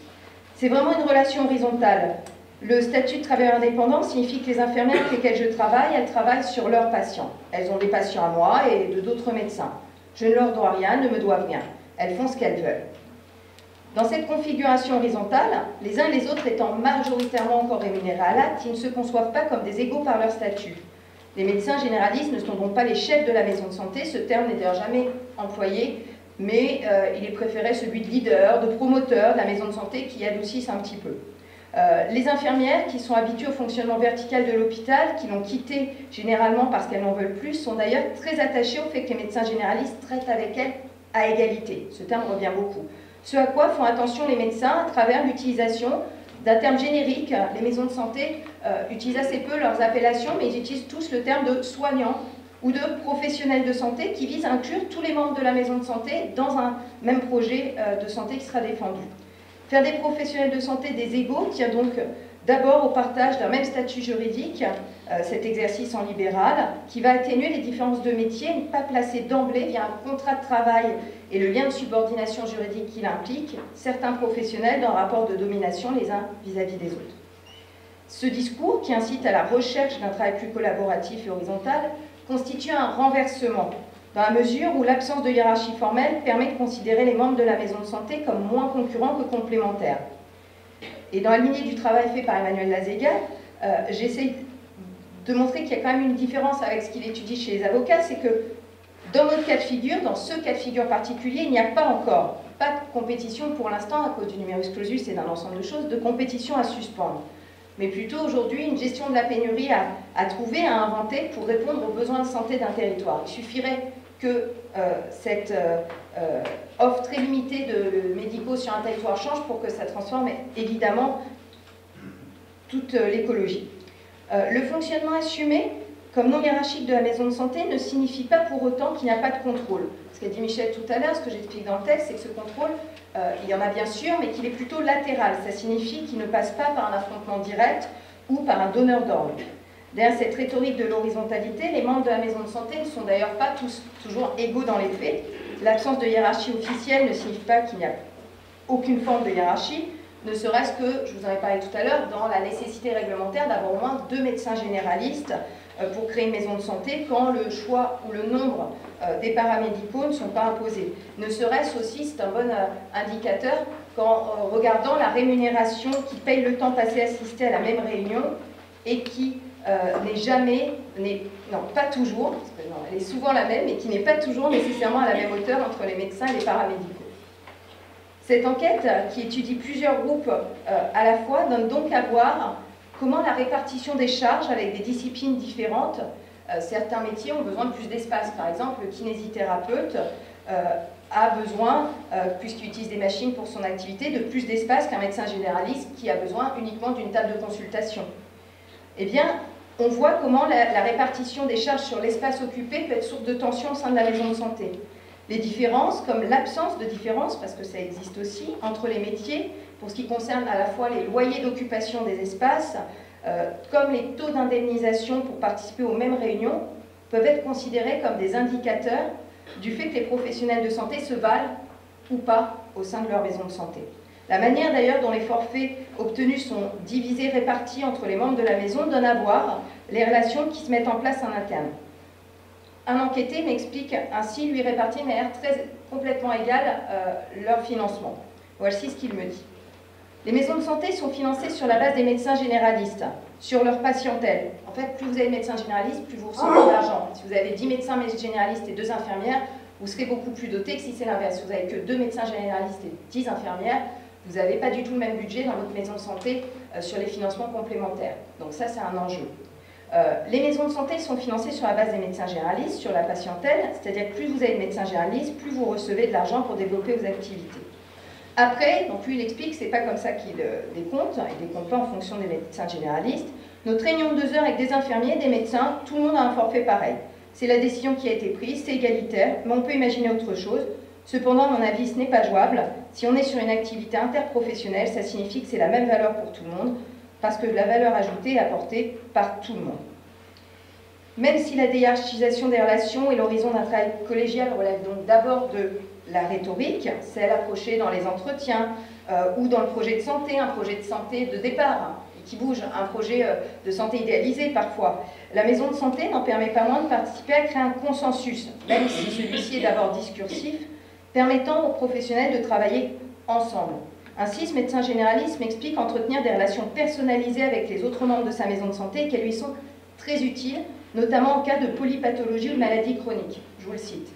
C'est vraiment une relation horizontale. Le statut de travailleur indépendant signifie que les infirmières avec lesquelles je travaille, elles travaillent sur leurs patients. Elles ont des patients à moi et de d'autres médecins. Je ne leur dois rien, ne me doivent rien. Elles font ce qu'elles veulent. Dans cette configuration horizontale, les uns et les autres étant majoritairement encore rémunérés à l'acte, ils ne se conçoivent pas comme des égaux par leur statut. Les médecins généralistes ne sont donc pas les chefs de la maison de santé, ce terme n'est d'ailleurs jamais employé, mais il est préféré celui de leader, de promoteur de la maison de santé qui adoucissent un petit peu. Les infirmières qui sont habituées au fonctionnement vertical de l'hôpital, qui l'ont quitté généralement parce qu'elles n'en veulent plus, sont d'ailleurs très attachées au fait que les médecins généralistes traitent avec elles à égalité. Ce terme revient beaucoup. Ce à quoi font attention les médecins à travers l'utilisation d'un terme générique. Les maisons de santé utilisent assez peu leurs appellations, mais ils utilisent tous le terme de soignant ou de professionnels de santé qui vise à inclure tous les membres de la maison de santé dans un même projet de santé qui sera défendu. Faire des professionnels de santé des égaux tient donc d'abord au partage d'un même statut juridique, cet exercice en libéral, qui va atténuer les différences de métier, ne pas placer d'emblée via un contrat de travail et le lien de subordination juridique qu'il implique, certains professionnels dans un rapport de domination les uns vis-à-vis des autres. Ce discours, qui incite à la recherche d'un travail plus collaboratif et horizontal, constitue un renversement, dans la mesure où l'absence de hiérarchie formelle permet de considérer les membres de la maison de santé comme moins concurrents que complémentaires. Et dans la lignée du travail fait par Emmanuel Lazega, j'essaie de montrer qu'il y a quand même une différence avec ce qu'il étudie chez les avocats, c'est que dans notre cas de figure, dans ce cas de figure particulier, il n'y a pas encore, pas de compétition pour l'instant, à cause du numerus clausus et d'un ensemble de choses, de compétition à suspendre. Mais plutôt aujourd'hui une gestion de la pénurie à trouver, à inventer pour répondre aux besoins de santé d'un territoire. Il suffirait que cette offre très limitée de médicaux sur un territoire change pour que ça transforme évidemment toute l'écologie. Le fonctionnement assumé comme non hiérarchique de la maison de santé ne signifie pas pour autant qu'il n'y a pas de contrôle. Ce qu'a dit Michel tout à l'heure, ce que j'explique dans le texte, c'est que ce contrôle, il y en a bien sûr, mais qu'il est plutôt latéral. Ça signifie qu'il ne passe pas par un affrontement direct ou par un donneur d'ordre. Derrière cette rhétorique de l'horizontalité, les membres de la maison de santé ne sont d'ailleurs pas tous toujours égaux dans les faits. L'absence de hiérarchie officielle ne signifie pas qu'il n'y a aucune forme de hiérarchie, ne serait-ce que, je vous en ai parlé tout à l'heure, dans la nécessité réglementaire d'avoir au moins 2 médecins généralistes pour créer une maison de santé quand le choix ou le nombre des paramédicaux ne sont pas imposés. Ne serait-ce aussi, c'est un bon indicateur, qu'en regardant la rémunération qui paye le temps passé à assister à la même réunion et qui non, pas toujours, parce que non, elle est souvent la même, mais qui n'est pas toujours nécessairement à la même hauteur entre les médecins et les paramédicaux. Cette enquête, qui étudie plusieurs groupes à la fois, donne donc à voir comment la répartition des charges avec des disciplines différentes, certains métiers ont besoin de plus d'espace. Par exemple, le kinésithérapeute a besoin, puisqu'il utilise des machines pour son activité, de plus d'espace qu'un médecin généraliste qui a besoin uniquement d'une table de consultation. Eh bien, on voit comment la répartition des charges sur l'espace occupé peut être source de tension au sein de la maison de santé. Les différences, comme l'absence de différence, parce que ça existe aussi, entre les métiers, pour ce qui concerne à la fois les loyers d'occupation des espaces, comme les taux d'indemnisation pour participer aux mêmes réunions, peuvent être considérés comme des indicateurs du fait que les professionnels de santé se valent ou pas au sein de leur maison de santé. La manière d'ailleurs dont les forfaits obtenus sont divisés, répartis entre les membres de la maison donne à voir les relations qui se mettent en place en interne. Un enquêté m'explique ainsi lui répartir de manière complètement égale leur financement. Voici ce qu'il me dit. Les maisons de santé sont financées sur la base des médecins généralistes, sur leur patientèle. En fait, plus vous avez de médecins généralistes, plus vous recevez d'argent. Si vous avez 10 médecins généralistes et 2 infirmières, vous serez beaucoup plus doté que si c'est l'inverse. Si vous n'avez que 2 médecins généralistes et 10 infirmières, vous n'avez pas du tout le même budget dans votre maison de santé sur les financements complémentaires. Donc ça, c'est un enjeu. Les maisons de santé sont financées sur la base des médecins généralistes, sur la patientèle, c'est-à-dire que plus vous avez de médecins généralistes, plus vous recevez de l'argent pour développer vos activités. Après, donc lui il explique que ce n'est pas comme ça qu'il décompte, il décompte pas en fonction des médecins généralistes. Notre réunion de 2 heures avec des infirmiers, des médecins, tout le monde a un forfait pareil. C'est la décision qui a été prise, c'est égalitaire, mais on peut imaginer autre chose. Cependant, à mon avis, ce n'est pas jouable. Si on est sur une activité interprofessionnelle, ça signifie que c'est la même valeur pour tout le monde, parce que la valeur ajoutée est apportée par tout le monde. Même si la hiérarchisation des relations et l'horizon d'un travail collégial relèvent donc d'abord de la rhétorique, celle approchée dans les entretiens ou dans le projet de santé, un projet de santé de départ qui bouge, un projet de santé idéalisé parfois. La maison de santé n'en permet pas moins de participer à créer un consensus, même si celui-ci est d'abord discursif, permettant aux professionnels de travailler ensemble. Ainsi, ce médecin généraliste m'explique entretenir des relations personnalisées avec les autres membres de sa maison de santé qui lui sont très utiles, notamment en cas de polypathologie ou de maladie chronique. Je vous le cite.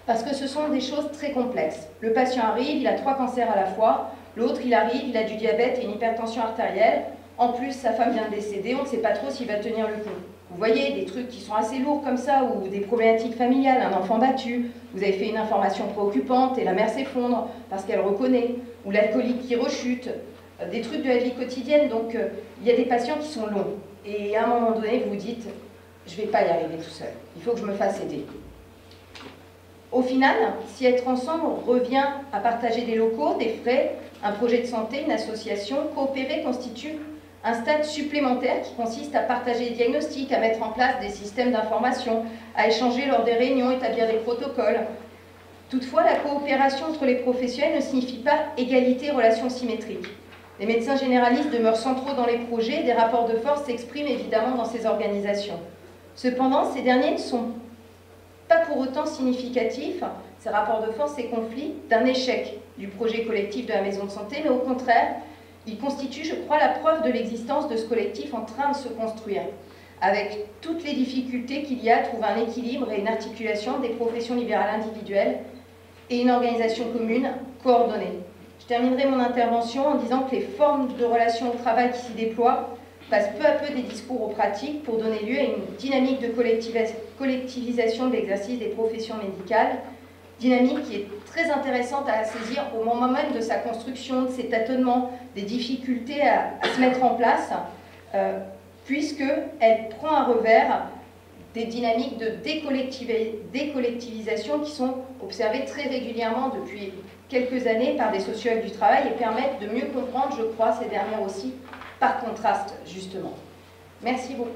Parce que ce sont des choses très complexes. Le patient arrive, il a 3 cancers à la fois, l'autre il arrive, il a du diabète et une hypertension artérielle, en plus sa femme vient de décéder, on ne sait pas trop s'il va tenir le coup. Vous voyez, des trucs qui sont assez lourds comme ça, ou des problématiques familiales, un enfant battu, vous avez fait une information préoccupante et la mère s'effondre parce qu'elle reconnaît, ou l'alcoolique qui rechute, des trucs de la vie quotidienne. Donc il y a des patients qui sont longs. Et à un moment donné, vous vous dites, je ne vais pas y arriver tout seul, il faut que je me fasse aider. Au final, si être ensemble revient à partager des locaux, des frais, un projet de santé, une association, coopérer constitue un stade supplémentaire qui consiste à partager des diagnostics, à mettre en place des systèmes d'information, à échanger lors des réunions, établir des protocoles. Toutefois, la coopération entre les professionnels ne signifie pas égalité et relations symétriques. Les médecins généralistes demeurent centraux dans les projets et des rapports de force s'expriment évidemment dans ces organisations. Cependant, ces derniers ne sont pas pour autant significatifs, ces rapports de force, ces conflits, d'un échec du projet collectif de la maison de santé, mais au contraire, ils constituent, je crois, la preuve de l'existence de ce collectif en train de se construire, avec toutes les difficultés qu'il y a à trouver un équilibre et une articulation des professions libérales individuelles et une organisation commune coordonnée. Je terminerai mon intervention en disant que les formes de relations au travail qui s'y déploient passent peu à peu des discours aux pratiques pour donner lieu à une dynamique de collectivisation de l'exercice des professions médicales, dynamique qui est très intéressante à saisir au moment même de sa construction, de ses tâtonnements, des difficultés à se mettre en place, puisqu'elle prend à revers des dynamiques de décollectivisation qui sont observées très régulièrement depuis quelques années par des sociologues du travail et permettent de mieux comprendre, je crois, ces dernières aussi, par contraste, justement. Merci beaucoup.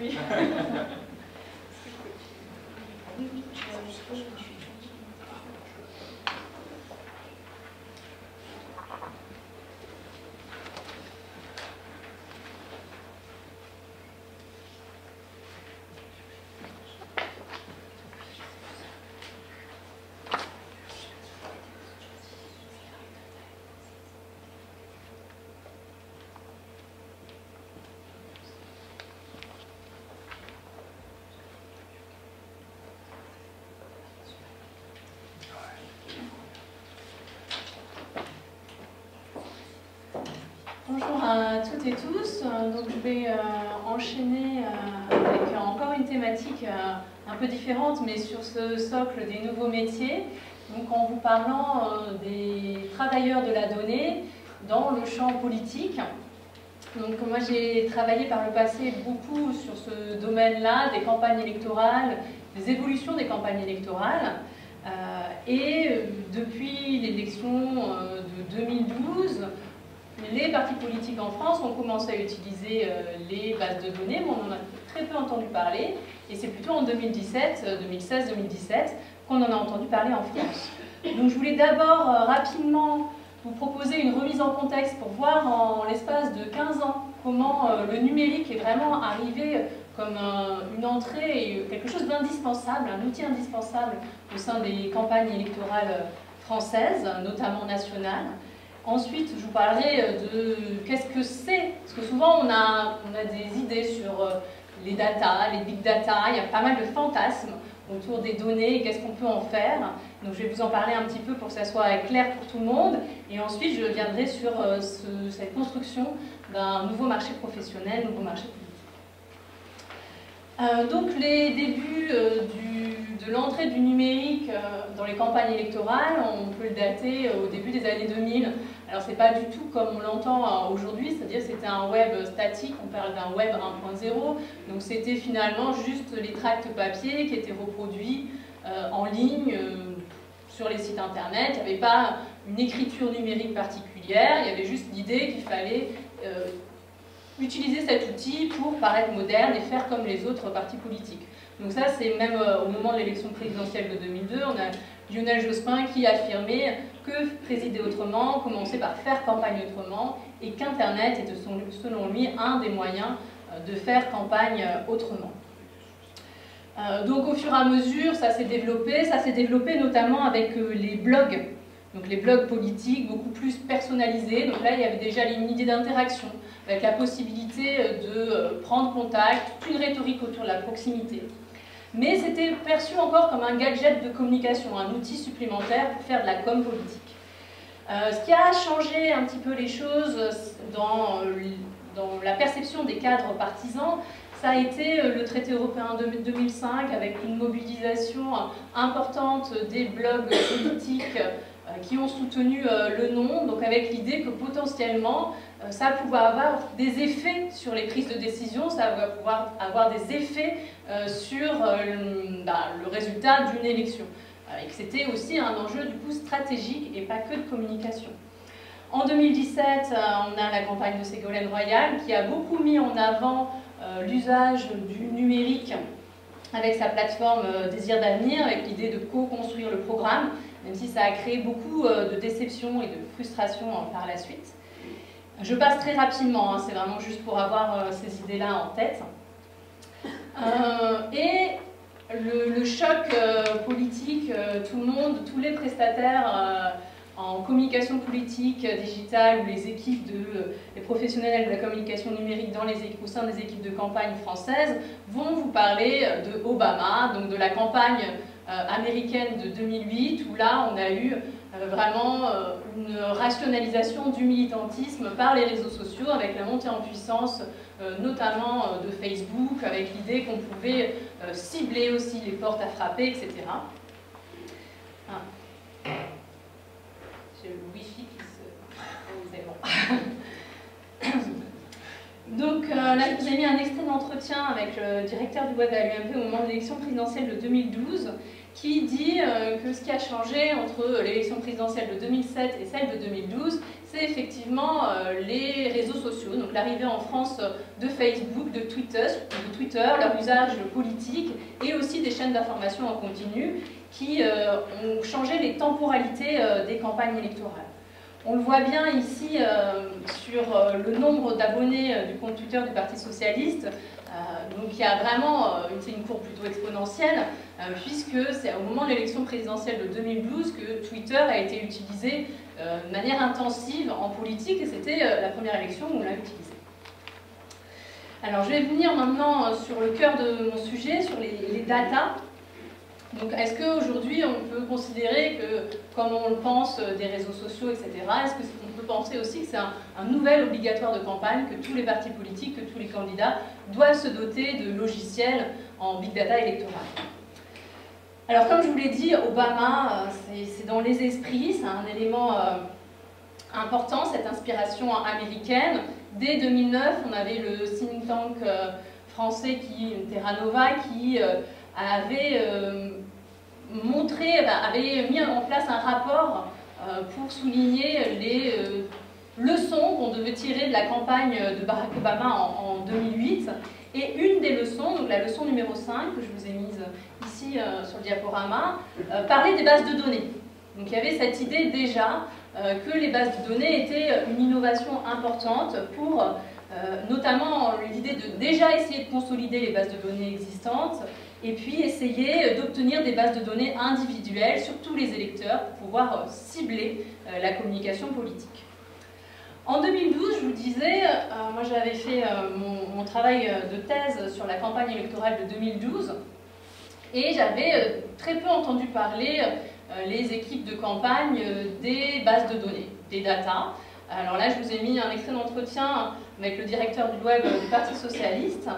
Oui. Bonjour à toutes et tous. Donc je vais enchaîner avec encore une thématique un peu différente, mais sur ce socle des nouveaux métiers. Donc en vous parlant des travailleurs de la donnée dans le champ politique. Donc moi j'ai travaillé par le passé beaucoup sur ce domaine-là, des campagnes électorales, des évolutions des campagnes électorales. Et depuis l'élection de 2012, les partis politiques en France ont commencé à utiliser les bases de données, mais on en a très peu entendu parler. Et c'est plutôt en 2016-2017 qu'on en a entendu parler en France. Donc je voulais d'abord rapidement vous proposer une remise en contexte pour voir en l'espace de 15 ans comment le numérique est vraiment arrivé comme une entrée et quelque chose d'indispensable, un outil indispensable au sein des campagnes électorales françaises, notamment nationales. Ensuite, je vous parlerai de qu'est-ce que c'est, parce que souvent on a des idées sur les data, les big data, il y a pas mal de fantasmes autour des données et qu'est-ce qu'on peut en faire. Donc je vais vous en parler un petit peu pour que ça soit clair pour tout le monde. Et ensuite, je viendrai sur cette construction d'un nouveau marché professionnel, nouveau marché politique. Donc les débuts de l'entrée du numérique dans les campagnes électorales, on peut le dater au début des années 2000. Alors c'est pas du tout comme on l'entend aujourd'hui, c'est-à-dire c'était un web statique, on parle d'un web 1.0, donc c'était finalement juste les tracts papier qui étaient reproduits en ligne sur les sites internet. Il n'y avait pas une écriture numérique particulière, il y avait juste l'idée qu'il fallait utiliser cet outil pour paraître moderne et faire comme les autres partis politiques. Donc ça, c'est même au moment de l'élection présidentielle de 2002, on a Lionel Jospin qui affirmait que présider autrement, commencer par faire campagne autrement, et qu'Internet était selon lui un des moyens de faire campagne autrement. Donc au fur et à mesure, ça s'est développé notamment avec les blogs, donc les blogs politiques beaucoup plus personnalisés. Donc là, il y avait déjà une idée d'interaction, avec la possibilité de prendre contact, toute une rhétorique autour de la proximité. Mais c'était perçu encore comme un gadget de communication, un outil supplémentaire pour faire de la com politique. Ce qui a changé un petit peu les choses dans la perception des cadres partisans, ça a été le traité européen de 2005 avec une mobilisation importante des blogs politiques qui ont soutenu le non, donc avec l'idée que potentiellement ça pouvait avoir des effets sur les prises de décision, ça va pouvoir avoir des effets sur le résultat d'une élection. Et que c'était aussi un enjeu du coup stratégique et pas que de communication. En 2017, on a la campagne de Ségolène Royal qui a beaucoup mis en avant l'usage du numérique avec sa plateforme Désir d'avenir, avec l'idée de co-construire le programme, même si ça a créé beaucoup de déception et de frustration par la suite. Je passe très rapidement, c'est vraiment juste pour avoir ces idées-là en tête. Et le choc politique, tout le monde, tous les prestataires en communication politique digitale ou les équipes les professionnels de la communication numérique au sein des équipes de campagne françaises vont vous parler de Obama, donc de la campagne américaine de 2008, où là on a eu vraiment une rationalisation du militantisme par les réseaux sociaux avec la montée en puissance notamment de Facebook, avec l'idée qu'on pouvait cibler aussi les portes à frapper, etc. Ah. J'ai le Wi-Fi qui se... c'est bon. Donc là, je vous ai mis un extrait d'entretien avec le directeur du web à l'UMP au moment de l'élection présidentielle de 2012, qui dit que ce qui a changé entre l'élection présidentielle de 2007 et celle de 2012, c'est effectivement les réseaux sociaux, donc l'arrivée en France de Facebook, de Twitter, leur usage politique, et aussi des chaînes d'information en continu qui ont changé les temporalités des campagnes électorales. On le voit bien ici sur le nombre d'abonnés du compte Twitter du Parti Socialiste. Donc il y a vraiment une courbe plutôt exponentielle, puisque c'est au moment de l'élection présidentielle de 2012 que Twitter a été utilisé de manière intensive en politique, et c'était la première élection où on l'a utilisé. Alors je vais venir maintenant sur le cœur de mon sujet, sur les datas. Donc est-ce qu'aujourd'hui on peut considérer que, comme on le pense des réseaux sociaux, etc., est-ce qu'on peut penser aussi que c'est un nouvel obligatoire de campagne, que tous les partis politiques, que tous les candidats doivent se doter de logiciels en big data électoral? Alors comme je vous l'ai dit, Obama, c'est dans les esprits, c'est un élément important, cette inspiration américaine. Dès 2009, on avait le think tank français, Terra Nova, qui avait mis en place un rapport pour souligner les leçons qu'on devait tirer de la campagne de Barack Obama en 2008. Et une des leçons, donc la leçon numéro 5, que je vous ai mise ici sur le diaporama, parlait des bases de données. Donc il y avait cette idée déjà que les bases de données étaient une innovation importante pour notamment l'idée de déjà essayer de consolider les bases de données existantes et puis essayer d'obtenir des bases de données individuelles sur tous les électeurs pour pouvoir cibler la communication politique. En 2012, je vous disais, moi j'avais fait mon travail de thèse sur la campagne électorale de 2012 et j'avais très peu entendu parler les équipes de campagne des bases de données, des data. Alors là, je vous ai mis un extrait d'entretien avec le directeur du web du Parti Socialiste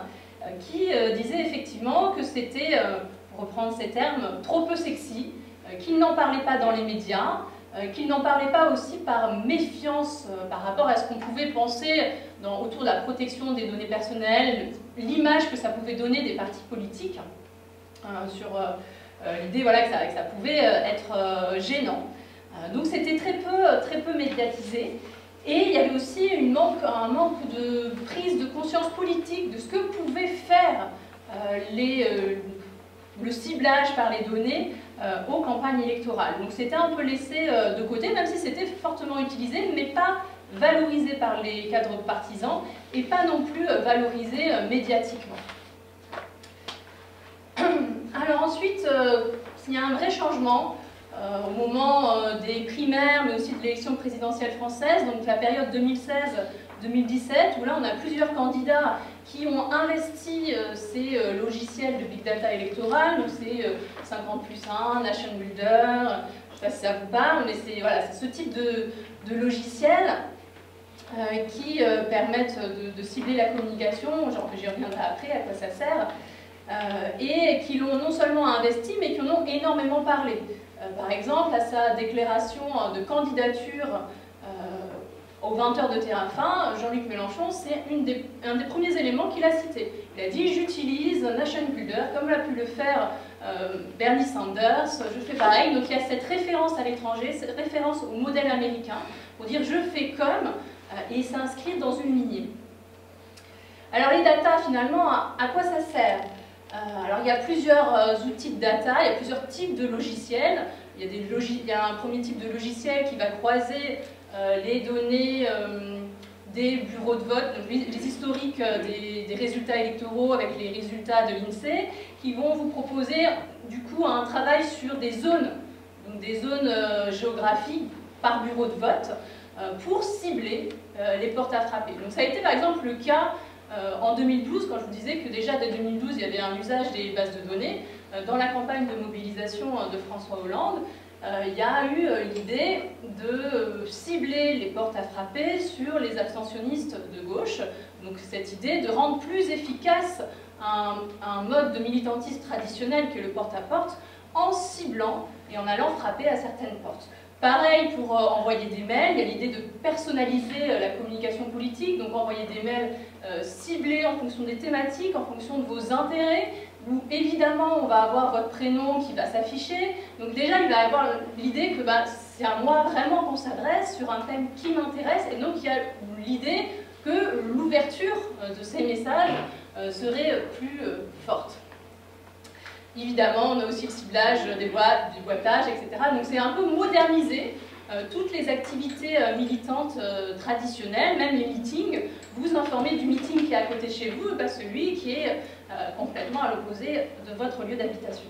qui disait effectivement que c'était, pour reprendre ces termes, trop peu sexy, qu'il n'en parlait pas dans les médias, qu'il n'en parlait pas aussi par méfiance par rapport à ce qu'on pouvait penser autour de la protection des données personnelles, l'image que ça pouvait donner des partis politiques, sur l'idée voilà, que ça pouvait être gênant. Donc c'était très peu médiatisé. Et il y avait aussi un manque de prise de conscience politique de ce que pouvait faire le ciblage par les données aux campagnes électorales. Donc c'était un peu laissé de côté, même si c'était fortement utilisé, mais pas valorisé par les cadres partisans et pas non plus valorisé médiatiquement. Alors ensuite, il y a un vrai changement au moment des primaires, mais aussi de l'élection présidentielle française, donc la période 2016-2017, où là on a plusieurs candidats qui ont investi ces logiciels de Big Data électoral, donc c'est 50+1, Nation Builder, je ne sais pas si ça vous parle, mais c'est voilà, ce type de logiciels qui permettent de cibler la communication, genre que j'y reviendrai après, à quoi ça sert, et qui l'ont non seulement investi, mais qui en ont énormément parlé. Par exemple, à sa déclaration de candidature aux 20h de TF1, Jean-Luc Mélenchon, c'est un des premiers éléments qu'il a cité. Il a dit « J'utilise Nation Builder, comme l'a pu le faire Bernie Sanders, je fais pareil ». Donc il y a cette référence à l'étranger, cette référence au modèle américain, pour dire « je fais comme », et s'inscrire dans une lignée. Alors les data, finalement, à quoi ça sert? Alors il y a plusieurs outils de data, il y a plusieurs types de logiciels. Il y a un premier type de logiciel qui va croiser les données des bureaux de vote, donc les historiques des résultats électoraux avec les résultats de l'INSEE, qui vont vous proposer du coup un travail sur des zones, donc des zones géographiques par bureau de vote, pour cibler les portes à frapper. Donc ça a été par exemple le cas en 2012, quand je vous disais que déjà dès 2012 il y avait un usage des bases de données. Dans la campagne de mobilisation de François Hollande, il y a eu l'idée de cibler les portes à frapper sur les abstentionnistes de gauche. Donc cette idée de rendre plus efficace un mode de militantisme traditionnel que le porte-à-porte en ciblant et en allant frapper à certaines portes. Pareil pour envoyer des mails, il y a l'idée de personnaliser la communication politique, donc envoyer des mails ciblés en fonction des thématiques, en fonction de vos intérêts, où évidemment on va avoir votre prénom qui va s'afficher, donc déjà il va y avoir l'idée que c'est à moi vraiment qu'on s'adresse sur un thème qui m'intéresse, et donc il y a l'idée que l'ouverture de ces messages serait plus forte. Évidemment, on a aussi le ciblage des boîtes, du boitage, etc. Donc c'est un peu moderniser toutes les activités militantes traditionnelles, même les meetings, vous informer du meeting qui est à côté de chez vous et pas celui qui est complètement à l'opposé de votre lieu d'habitation.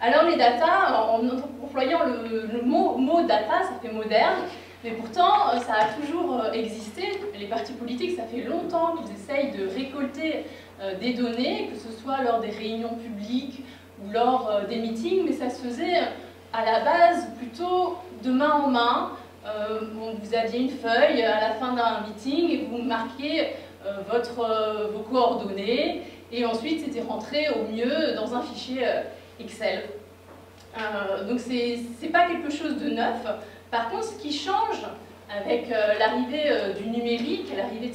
Alors les data, en employant le mot data, ça fait moderne, mais pourtant ça a toujours existé. Les partis politiques, ça fait longtemps qu'ils essayent de récolter des données, que ce soit lors des réunions publiques ou lors des meetings, mais ça se faisait à la base plutôt de main en main. Vous aviez une feuille à la fin d'un meeting et vous marquiez vos coordonnées, et ensuite c'était rentré au mieux dans un fichier Excel. Donc c'est pas quelque chose de neuf. Par contre, ce qui change avec l'arrivée du numérique, l'arrivée de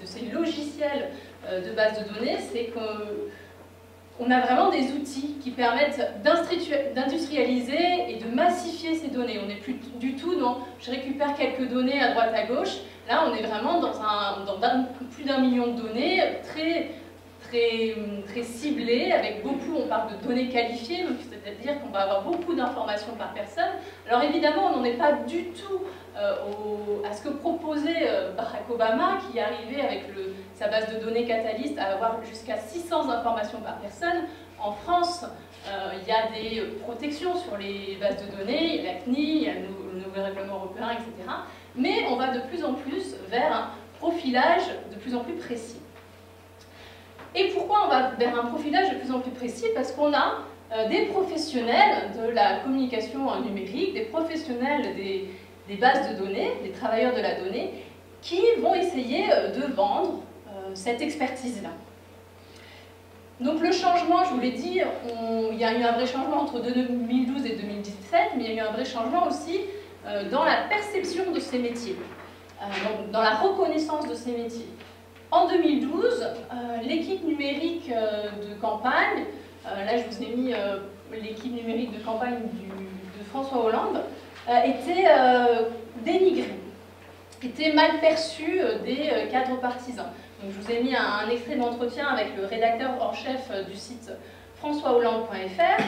ces logiciels de base de données, c'est qu'on a vraiment des outils qui permettent d'industrialiser et de massifier ces données. On n'est plus du tout dans « je récupère quelques données à droite à gauche ». Là, on est vraiment dans plus d'1 million de données, très ciblées, avec beaucoup, on parle de données qualifiées, c'est-à-dire qu'on va avoir beaucoup d'informations par personne. Alors évidemment, on n'en est pas du tout à ce que proposait Barack Obama, qui arrivait avec sa base de données Catalyst à avoir jusqu'à 600 informations par personne. En France, il y a des protections sur les bases de données, il y a la CNIL, il y a le nouveau règlement européen, etc. Mais on va de plus en plus vers un profilage de plus en plus précis. Et pourquoi on va vers un profilage de plus en plus précis? Parce qu'on a des professionnels de la communication numérique, des professionnels des bases de données, des travailleurs de la donnée, qui vont essayer de vendre cette expertise-là. Donc le changement, je vous l'ai dit, il y a eu un vrai changement entre 2012 et 2017, mais il y a eu un vrai changement aussi dans la perception de ces métiers, donc dans la reconnaissance de ces métiers. En 2012, l'équipe numérique de campagne, là je vous ai mis l'équipe numérique de campagne de François Hollande, était dénigrée, était mal perçue des cadres partisans. Donc, je vous ai mis un extrait d'entretien avec le rédacteur en chef du site françoishollande.fr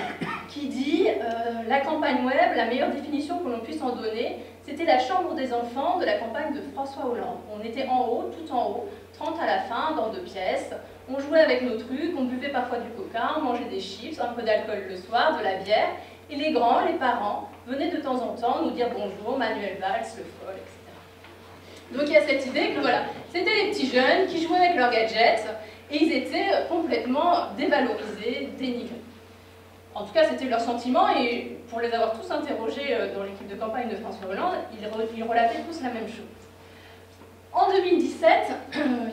qui dit « La campagne web, la meilleure définition que l'on puisse en donner, c'était la chambre des enfants de la campagne de François Hollande. On était en haut, tout en haut, 30 à la fin, dans 2 pièces. On jouait avec nos trucs, on buvait parfois du coca, on mangeait des chips, un peu d'alcool le soir, de la bière. Et les grands, les parents, venaient de temps en temps nous dire bonjour, Manuel Valls, Le Foll, etc. Donc il y a cette idée que voilà, c'était les petits jeunes qui jouaient avec leurs gadgets et ils étaient complètement dévalorisés, dénigrés. En tout cas, c'était leur sentiment et pour les avoir tous interrogés dans l'équipe de campagne de François Hollande, ils relataient tous la même chose. En 2017,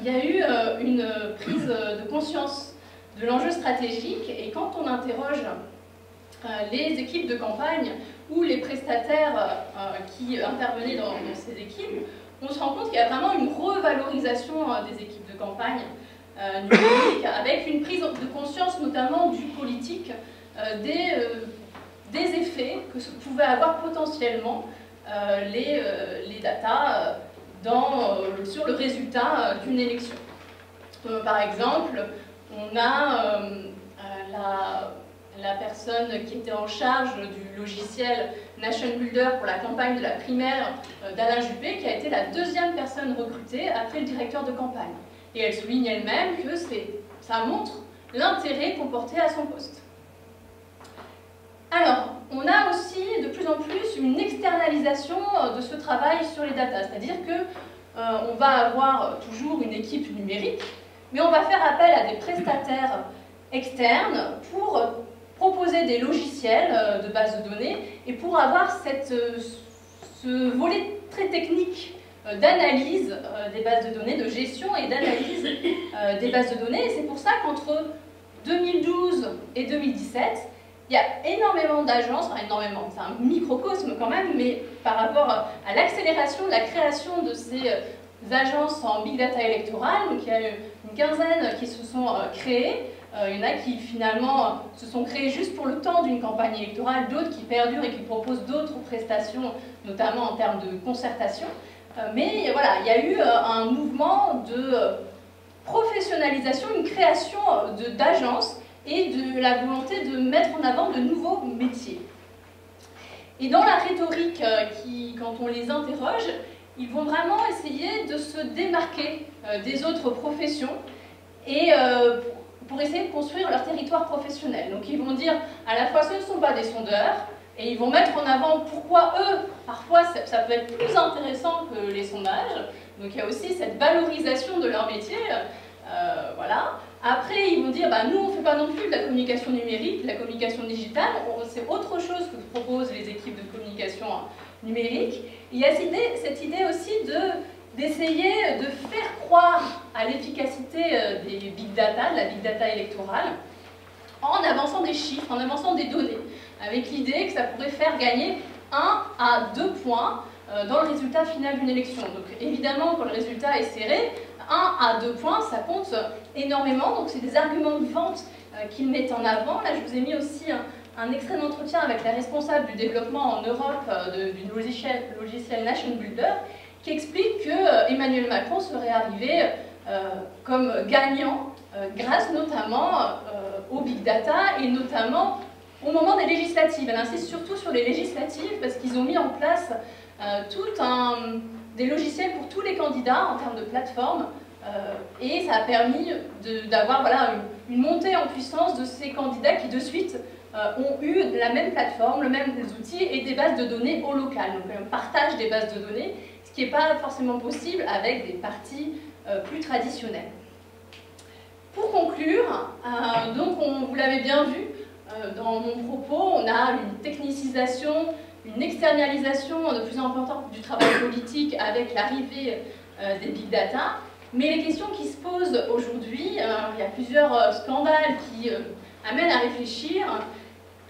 il y a eu une prise de conscience de l'enjeu stratégique et quand on interroge les équipes de campagne ou les prestataires qui intervenaient dans ces équipes, on se rend compte qu'il y a vraiment une revalorisation des équipes de campagne numérique avec une prise de conscience notamment du politique des effets que pouvaient avoir potentiellement les datas sur le résultat d'une élection. Par exemple, on a la personne qui était en charge du logiciel Nation Builder pour la campagne de la primaire d'Alain Juppé, qui a été la 2e personne recrutée après le directeur de campagne. Et elle souligne elle-même que ça montre l'intérêt qu'on portait à son poste. Alors, on a aussi de plus en plus une externalisation de ce travail sur les datas, c'est-à-dire qu'on va avoir toujours une équipe numérique, mais on va faire appel à des prestataires externes pour proposer des logiciels de base de données et pour avoir ce volet très technique d'analyse des bases de données, de gestion et d'analyse des bases de données. Et c'est pour ça qu'entre 2012 et 2017, il y a énormément d'agences, enfin énormément, c'est un microcosme quand même, mais par rapport à l'accélération de la création de ces agences en big data électorale, donc il y a une quinzaine qui se sont créées. Il y en a qui finalement se sont créés juste pour le temps d'une campagne électorale, d'autres qui perdurent et qui proposent d'autres prestations, notamment en termes de concertation. Mais voilà, il y a eu un mouvement de professionnalisation, une création d'agences et de la volonté de mettre en avant de nouveaux métiers. Et dans la rhétorique, quand on les interroge, ils vont vraiment essayer de se démarquer des autres professions et pour essayer de construire leur territoire professionnel. Donc ils vont dire à la fois ce ne sont pas des sondeurs, et ils vont mettre en avant pourquoi eux, parfois ça peut être plus intéressant que les sondages. Donc il y a aussi cette valorisation de leur métier. Voilà. Après ils vont dire, bah, nous on ne fait pas non plus de la communication numérique, de la communication digitale, c'est autre chose que proposent les équipes de communication numérique. Il y a cette idée aussi d'essayer de faire croire à l'efficacité des big data, de la big data électorale, en avançant des chiffres, en avançant des données, avec l'idée que ça pourrait faire gagner 1 à 2 points dans le résultat final d'une élection. Donc évidemment, quand le résultat est serré, 1 à 2 points, ça compte énormément, donc c'est des arguments de vente qu'ils mettent en avant. Là, je vous ai mis aussi un extrait d'entretien avec la responsable du développement en Europe du logiciel Nation Builder, qui explique que Emmanuel Macron serait arrivé comme gagnant grâce notamment au big data et notamment au moment des législatives. Elle insiste surtout sur les législatives parce qu'ils ont mis en place des logiciels pour tous les candidats en termes de plateforme et ça a permis d'avoir voilà, une montée en puissance de ces candidats qui de suite ont eu la même plateforme, le même outils et des bases de données au local. Donc un partage des bases de données, ce qui n'est pas forcément possible avec des partis plus traditionnels. Pour conclure, donc vous l'avez bien vu, dans mon propos, on a une technicisation, une externalisation de plus en plus importante du travail politique avec l'arrivée des big data. Mais les questions qui se posent aujourd'hui, il y a plusieurs scandales qui amènent à réfléchir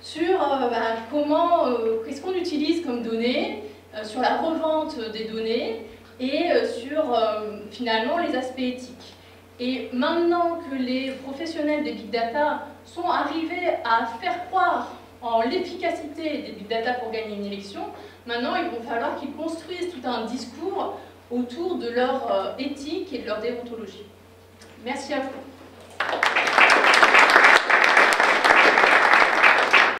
sur qu'est-ce qu'on utilise comme données, sur la revente des données et sur finalement les aspects éthiques. Et maintenant que les professionnels des big data sont arrivés à faire croire en l'efficacité des big data pour gagner une élection, maintenant il va falloir qu'ils construisent tout un discours autour de leur éthique et de leur déontologie. Merci à vous.